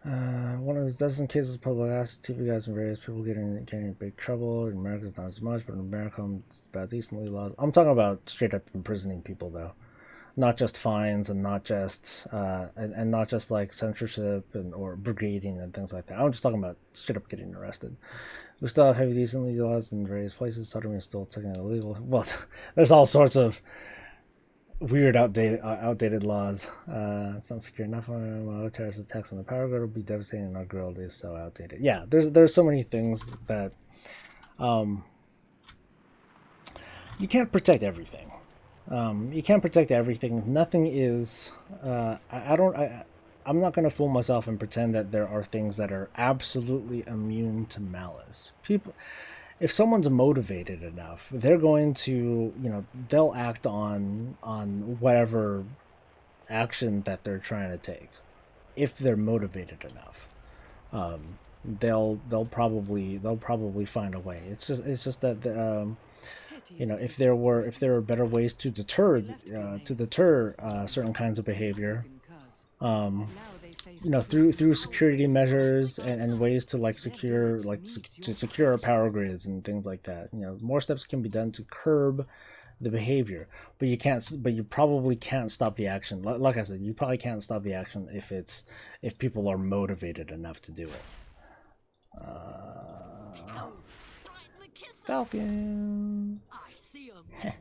Speaker 1: One of the dozen cases of public access TV guys and various people getting in big trouble. In America, it's not as much, but in America, it's about decently laws. I'm talking about straight up imprisoning people, though, not just fines, and not just like censorship or brigading and things like that. I'm just talking about straight up getting arrested. We still have heavy decently laws in various places. Sodomy is still technically illegal. Well, there's all sorts of weird outdated laws. It's not secure enough. Terrorist attacks on the power grid will be devastating, and our grid is so outdated. Yeah, there's so many things that you can't protect everything. Nothing is. I'm not going to fool myself and pretend that there are things that are absolutely immune to malice. If someone's motivated enough, they're going to, they'll act on whatever action that they're trying to take. If they're motivated enough, they'll probably find a way. It's just that if there were better ways to deter certain kinds of behavior, through security measures and ways to secure our power grids and things like that. More steps can be done to curb the behavior, but you probably can't stop the action. Like I said, you probably can't stop the action if people are motivated enough to do it. Falcons.
Speaker 2: I see him. I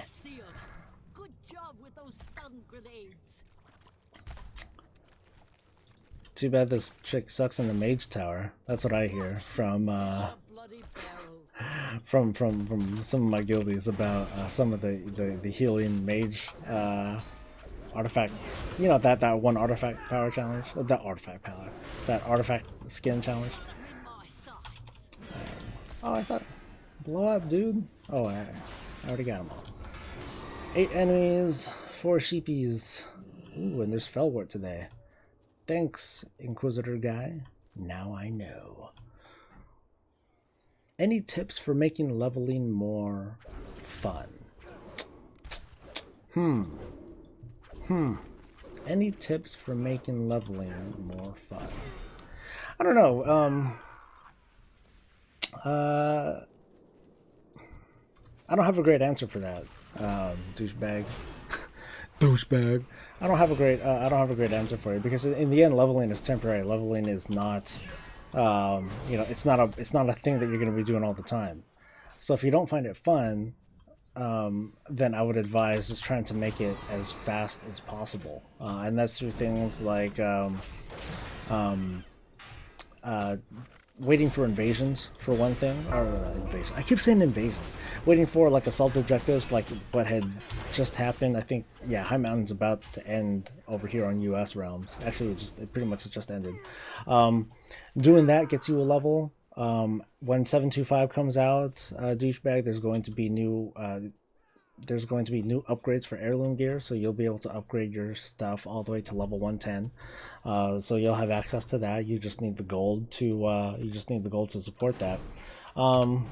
Speaker 2: see him. Good job with those stun grenades.
Speaker 1: Too bad this chick sucks in the mage tower. That's what I hear from from some of my guildies about some of the healing mage artifact. That one artifact power challenge. That artifact skin challenge. Oh, I thought blow up, dude. Oh, I already got them all. 8 enemies, 4 sheepies. Ooh, and there's Felwort today. Thanks, Inquisitor guy. Now I know. Any tips for making leveling more fun? Any tips for making leveling more fun? I don't know. I don't have a great answer for that. Douchebag. Douchebag. I don't have a great answer for you, because in the end, leveling is temporary. Leveling is not, it's not a thing that you're going to be doing all the time. So if you don't find it fun, then I would advise just trying to make it as fast as possible, and that's through things like um, uh, waiting for invasions for one thing, or invasion. I keep saying invasions. Waiting for like assault objectives, like what had just happened. I think yeah, High Mountain's about to end over here on U.S. realms. Actually, it pretty much just ended. Um, Doing that gets you a level. When 725 comes out, douchebag, there's going to be new upgrades for heirloom gear, so you'll be able to upgrade your stuff all the way to level 110. So you'll have access to that. You just need the gold to support that. Um,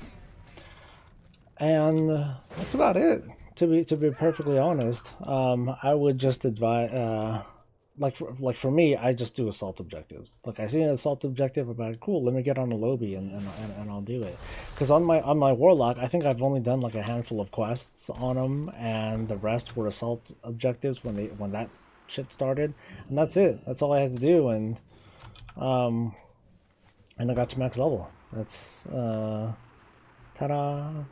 Speaker 1: and that's about it. To be perfectly honest, I would just advise. For me, I just do assault objectives. Like I see an assault objective, I'm like, cool, let me get on a lobby and I'll do it. Because on my warlock, I think I've only done like a handful of quests on them, and the rest were assault objectives when that shit started, and that's it. That's all I had to do, um, and I got to max level. That's ta-da.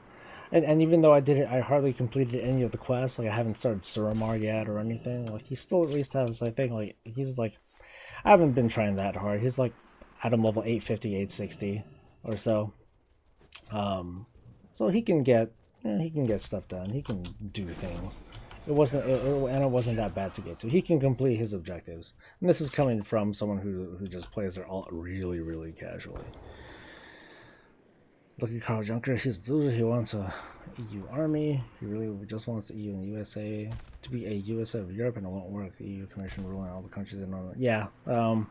Speaker 1: And even though I did it, I hardly completed any of the quests. Like I haven't started Suramar yet or anything. Like he still at least has, I think, like he's like, I haven't been trying that hard. He's like item level 850, 860 or so. So he can get stuff done. He can do things. It wasn't that bad to get to. He can complete his objectives. And this is coming from someone who just plays their alt really, really casually. Look at Carl Junker. He wants a EU army. He really just wants the EU and USA to be a USA of Europe, and it won't work. The EU Commission ruling all the countries in Northern. Yeah. I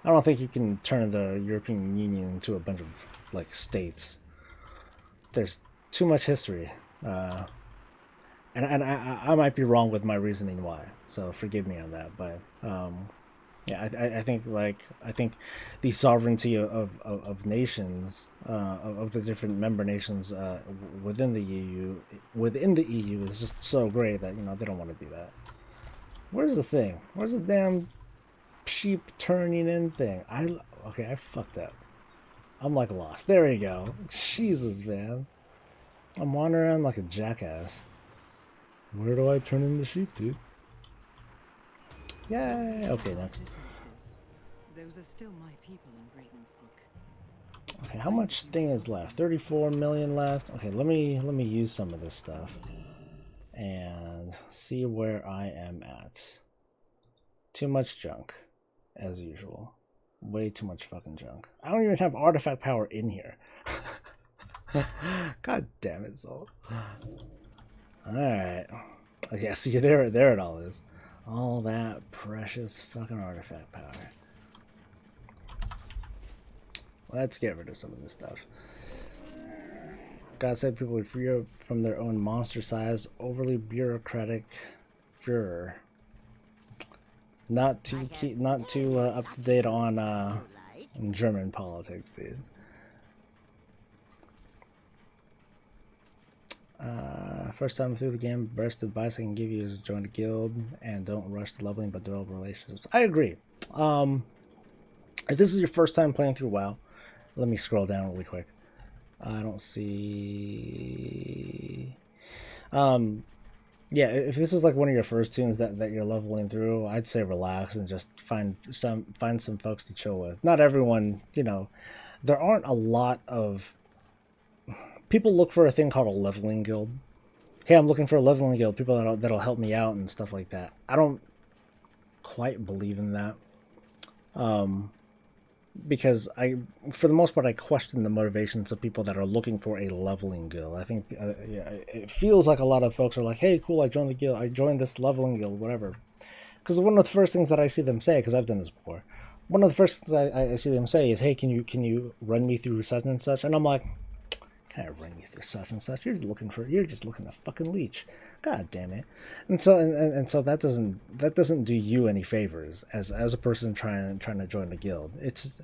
Speaker 1: don't think you can turn the European Union into a bunch of like states. There's too much history, and I might be wrong with my reasoning why. So forgive me on that, but yeah, I think the sovereignty of nations, of the different member nations within the EU is just so great that they don't want to do that. Where's the thing? Where's the damn sheep turning in thing? I fucked up. I'm like lost. There we go. Jesus, man. I'm wandering around like a jackass. Where do I turn in the sheep, dude? Yay! Okay, next.
Speaker 3: Those are still my people in Brayden's book.
Speaker 1: Okay, how much thing is left? 34 million left. Okay, let me use some of this stuff and see where I am at. Too much junk, as usual. Way too much fucking junk. I don't even have artifact power in here. God damn it, Soul. Alright. Yeah, see, there it all is. All that precious fucking artifact power. Let's get rid of some of this stuff. God said people would free from their own monster size, overly bureaucratic Führer. Not too up to date on German politics, dude. First time through the game, best advice I can give you is join a guild and don't rush to leveling, but develop relationships. I agree. If this is your first time playing through WoW, let me scroll down really quick. I don't see. Yeah, if this is like one of your first tunes that you're leveling through, I'd say relax and just find some folks to chill with. Not everyone, there aren't a lot of people look for a thing called a leveling guild. Hey, I'm looking for a leveling guild, people that'll help me out and stuff like that. I don't quite believe in that. Because for the most part, I question the motivations of people that are looking for a leveling guild. I think it feels like a lot of folks are like, hey, cool, I joined the guild, I joined this leveling guild, whatever. Because one of the first things that I see them say, because I've done this before, one of the first things I see them say is, hey, can you run me through such and such? And I'm like, can I run you through such and such? You're just looking to fucking leech. God damn it. And so that doesn't do you any favors as a person trying to join a guild. It's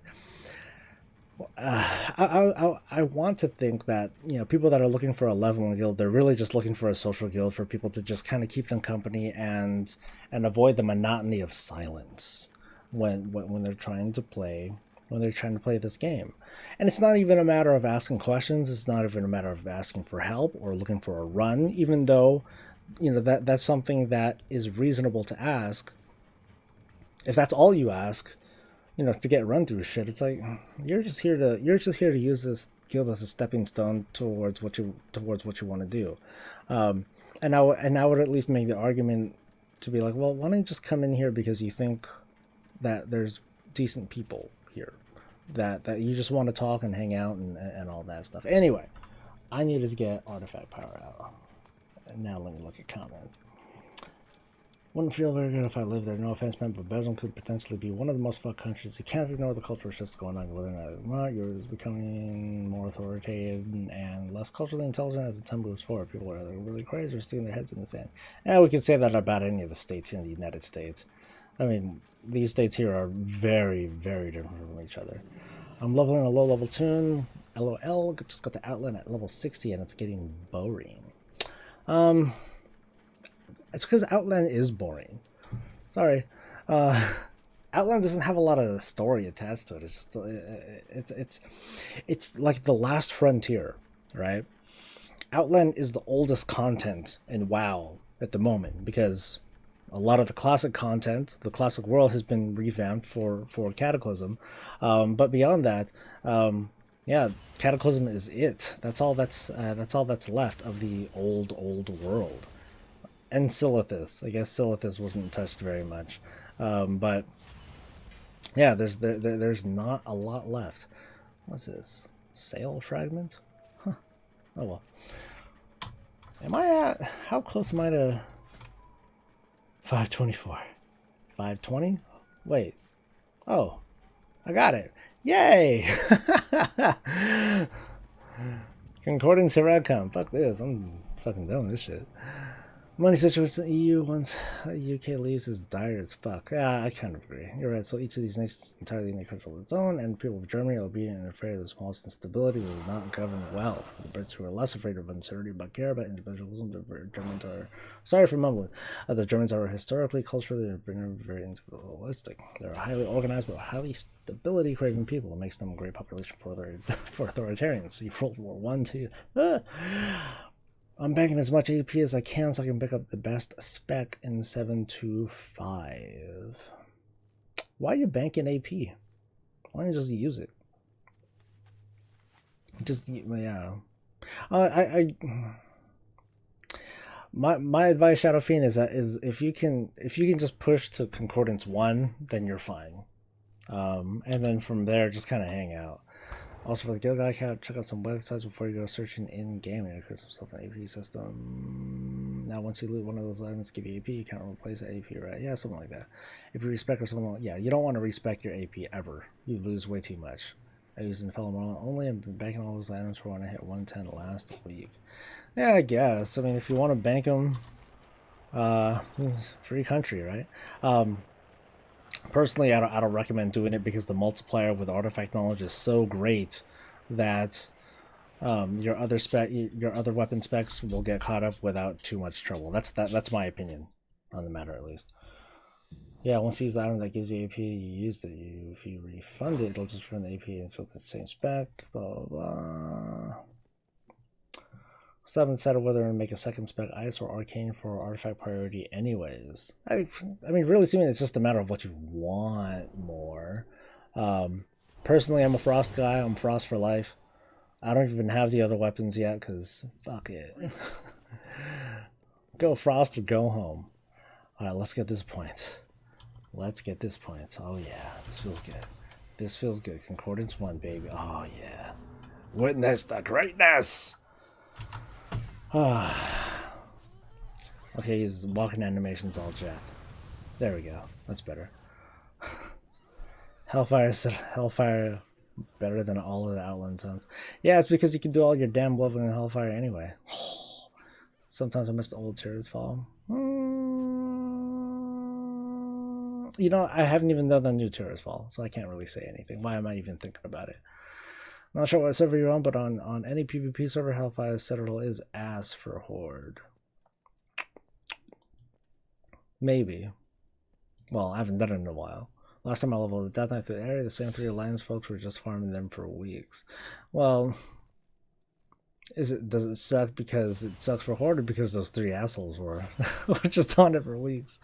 Speaker 1: I want to think that people that are looking for a leveling guild, they're really just looking for a social guild for people to just kind of keep them company and avoid the monotony of silence when they're trying to play when they're trying to play this game. And it's not even a matter of asking questions. It's not even a matter of asking for help or looking for a run, even though, you know, that's something that is reasonable to ask. If that's all you ask, you know, to get run through shit, it's like you're just here to use this guild as a stepping stone towards what you want to do. And I would at least make the argument to be like, well, why don't you just come in here because you think that there's decent people here, that you just want to talk and hang out and all that stuff. Anyway, I needed to get artifact power out. And now let me look at comments. Wouldn't feel very good if I lived there. No offense meant, but Belgium could potentially be one of the most fucked countries. You can't ignore the cultural shifts going on. Whether or not yours becoming more authoritative and less culturally intelligent as the time moves forward. People are either really crazy or sticking their heads in the sand. And we can say that about any of the states here in the United States. I mean, these states here are very, very different from each other. I'm leveling a low-level tune. LOL. Just got the outline at level 60, and it's getting boring. It's because Outland is boring. Sorry. Outland doesn't have a lot of story attached to it. It's just it's like the last frontier, right? Outland is the oldest content in WoW at the moment because a lot of the classic content, the classic world, has been revamped for Cataclysm. But beyond that, yeah, Cataclysm is it. That's all that's left of the old world. And Silithus. I guess Silithus wasn't touched very much. But yeah, there's not a lot left. What's this? Sail fragment? Huh. Oh well. How close am I to 524? 520? Wait. Oh. I got it. Yay! Concordance here I come. Fuck this. I'm fucking done with this shit. Money situation in the EU once UK leaves is dire as fuck. Yeah, I kind of agree. You're right. So each of these nations is entirely in a country of its own, and people of Germany, obedient and afraid of the smallest instability, will not govern well. For the Brits who are less afraid of uncertainty but care about individualism, the Germans are sorry for mumbling. The Germans are historically, culturally, very individualistic. They're highly organized but highly stability craving people. It makes them a great population for authoritarians. See World War One, two. I'm banking as much AP as I can so I can pick up the best spec in 725. Why are you banking AP? Why don't you just use it? Just, yeah. My advice, Shadow Fiend, is if you can just push to Concordance 1, then you're fine. And then from there, just kind of hang out. Also, for the guild guy, check out some websites before you go searching in game. It includes yourself an AP system. Now, once you loot one of those items, give you AP. You can't replace the AP, right? Yeah, something like that. If you respec or something like yeah, you don't want to respec your AP ever. You lose way too much. I use in fellow Marlin only and been banking all those items for when I hit 110 last week. Yeah, I guess. I mean, if you want to bank them, free country, right? Personally, I don't recommend doing it because the multiplier with artifact knowledge is so great that your other weapon specs will get caught up without too much trouble. That's my opinion on the matter, at least. Yeah, once you use the item that gives you AP, you used it. If you refund it, it'll just run the AP and fill the same spec. Blah blah blah. Still haven't settled whether to make a second spec ice or arcane for artifact priority anyways. I mean, really, to me, it's just a matter of what you want more. Personally, I'm a frost guy. I'm frost for life. I don't even have the other weapons yet because fuck it. Go frost or go home. Alright, let's get this point. Let's get this point. Oh yeah, this feels good. This feels good. Concordance 1, baby. Oh yeah. Witness the greatness! Okay, his walking animation's all jacked. There we go. That's better. Hellfire better than all of the Outland sounds. Yeah, it's because you can do all your damn leveling in Hellfire anyway. Sometimes I miss the old Tears Fall. You know, I haven't even done the new Tears Fall, so I can't really say anything. Why am I even thinking about it? Not sure what server you're on, but on any PvP server, Hellfire Citadel is ass for Horde. Maybe. Well, I haven't done it in a while. Last time I leveled the Death Knight through the area, the same 3 Alliance folks were just farming them for weeks. Well, does it suck because it sucks for Horde, or because those 3 assholes were just on it for weeks?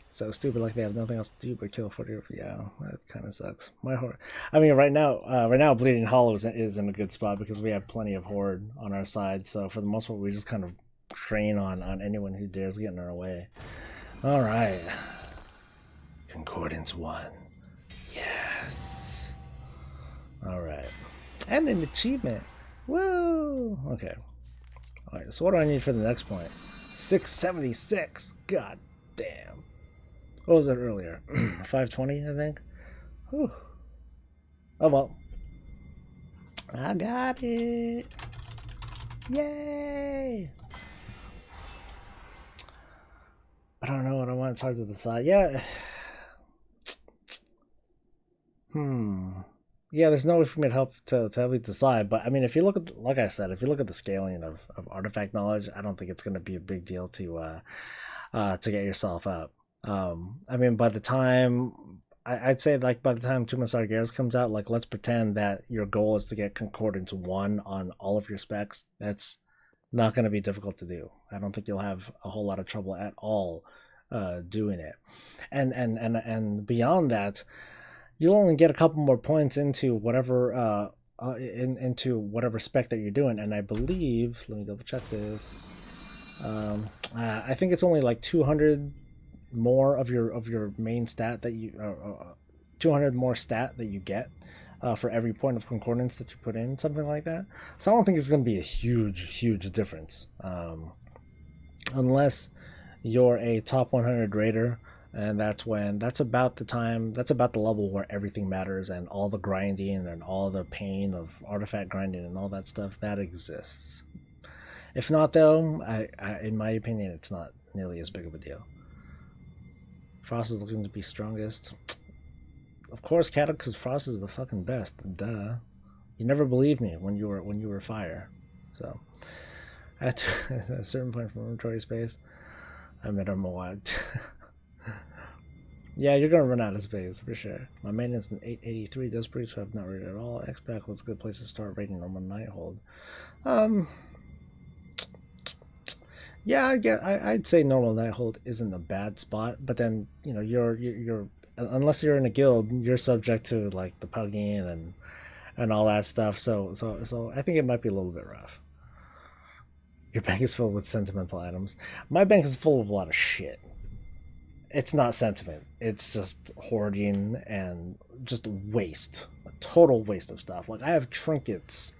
Speaker 1: So stupid, like they have nothing else to do but kill 40. Yeah, that kind of sucks. My Horde. I mean, right now, Bleeding Hollow is in a good spot because we have plenty of Horde on our side. So for the most part, we just kind of train on anyone who dares get in our way. All right, Concordance 1. Yes. All right, and an achievement. Woo. Okay. All right. So what do I need for the next point? 676. God damn. What was it earlier? 520, I think. Whew. Oh well. I got it. Yay! I don't know what I want. It's hard to decide. Yeah. Yeah, there's no way for me to help you decide. But I mean, if you look at, like I said, if you look at the scaling of artifact knowledge, I don't think it's going to be a big deal to get yourself up. I mean, by the time I'd say, like, by the time Tomb of Sargeras comes out, like, let's pretend that your goal is to get Concordance 1 on all of your specs. That's not going to be difficult to do. I don't think you'll have a whole lot of trouble at all doing it. And beyond that, you'll only get a couple more points into whatever into whatever spec that you're doing. And I believe, let me double check this. I think it's only like 200 more of your main stat that you 200 more stat that you get for every point of concordance that you put in, something like that. So I don't think it's going to be a huge difference, unless you're a top 100 raider, and that's about the level where everything matters and all the grinding and all the pain of artifact grinding and all that stuff that exists. If not, though, I in my opinion, it's not nearly as big of a deal. Frost is looking to be strongest. Of course, Cattle, because Frost is the fucking best. Duh. You never believed me when you were fire. So at a certain point from inventory space, I met him a lot. Yeah, you're gonna run out of space for sure. My maintenance in 883 does pretty, so I've not rated at all. X-Pack was a good place to start rating normal Nighthold. Yeah, I'd say normal Nighthold isn't a bad spot, but then, you know, you're unless you're in a guild, you're subject to like the pugging and all that stuff. So I think it might be a little bit rough. Your bank is filled with sentimental items. My bank is full of a lot of shit. It's not sentiment. It's just hoarding and just waste. A total waste of stuff. Like, I have trinkets,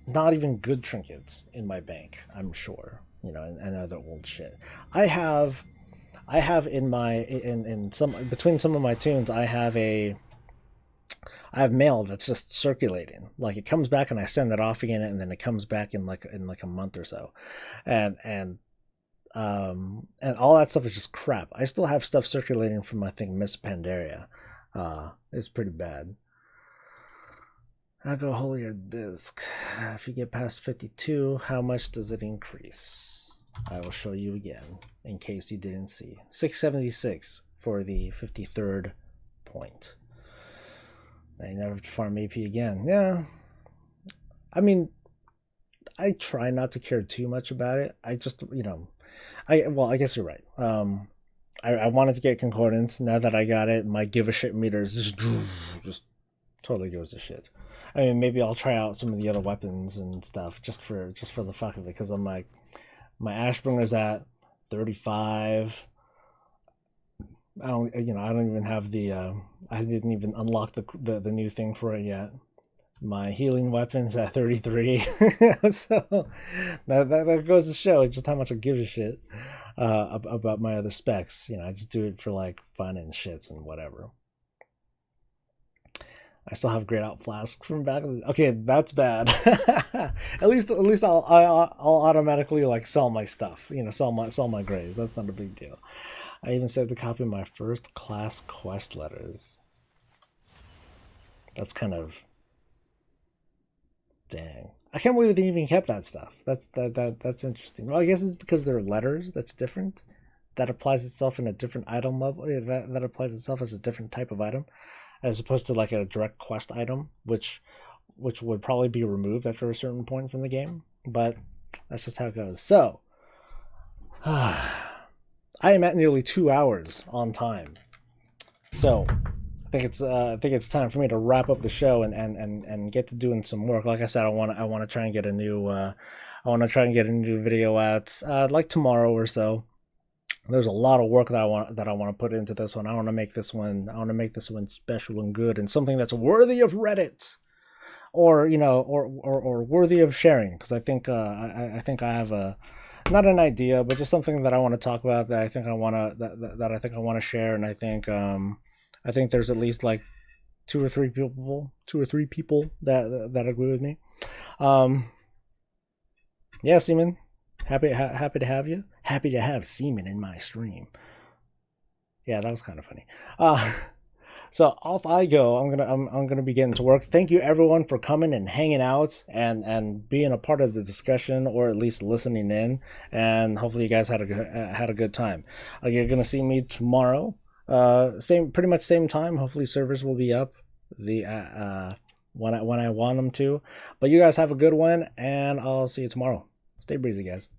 Speaker 1: not even good trinkets, in my bank, I'm sure. You know, and other old shit. I have in my in some between some of my tunes, I have mail that's just circulating. Like, it comes back and I send it off again, and then it comes back in like a month or so, and all that stuff is just crap. I still have stuff circulating from, I think, Miss Pandaria. It's pretty bad. I'll go holier disc. If you get past 52, how much does it increase? I will show you again, in case you didn't see. 676 for the 53rd point. Now you never have to farm AP again. Yeah. I mean, I try not to care too much about it. I just, you know, I guess you're right. I wanted to get concordance. Now that I got it, my give a shit meter is just totally goes to shit. I mean, maybe I'll try out some of the other weapons and stuff just for the fuck of it, because I'm like, my Ashbringer's at 35. I don't even have the I didn't even unlock the new thing for it yet. My healing weapon's at 33. So that goes to show just how much I give a shit about my other specs. You know, I just do it for like fun and shits and whatever. I still have grayed out flask from back. Okay, that's bad. at least I'll automatically like sell my stuff. You know, sell my grays. That's not a big deal. I even saved a copy of my first class quest letters. That's kind of, dang. I can't believe they even kept that stuff. That's interesting. Well, I guess it's because they're letters. That's different. that applies itself in a different item level, that applies itself as a different type of item, as opposed to like a direct quest item, which would probably be removed after a certain point from the game. But that's just how it goes. So I am at nearly 2 hours on time. So I think it's time for me to wrap up the show and get to doing some work. Like I said, I want to try and get a new video out like tomorrow or so. There's a lot of work that I want to put into this one. I want to make this one special and good and something that's worthy of Reddit, or or worthy of sharing, because I think I think I have a, not an idea, but just something that I want to talk about, that I think I want to that I think I want to share. And I think there's at least like two or three people that agree with me. Yeah, Seaman, happy to have you. Happy to have Seaman in my stream. Yeah, that was kind of funny. So off I go. I'm gonna be getting to work. Thank you everyone for coming and hanging out and being a part of the discussion, or at least listening in. And hopefully you guys had a good time. You're gonna see me tomorrow. Pretty much same time. Hopefully servers will be up when I want them to. But you guys have a good one, and I'll see you tomorrow. Stay breezy, guys.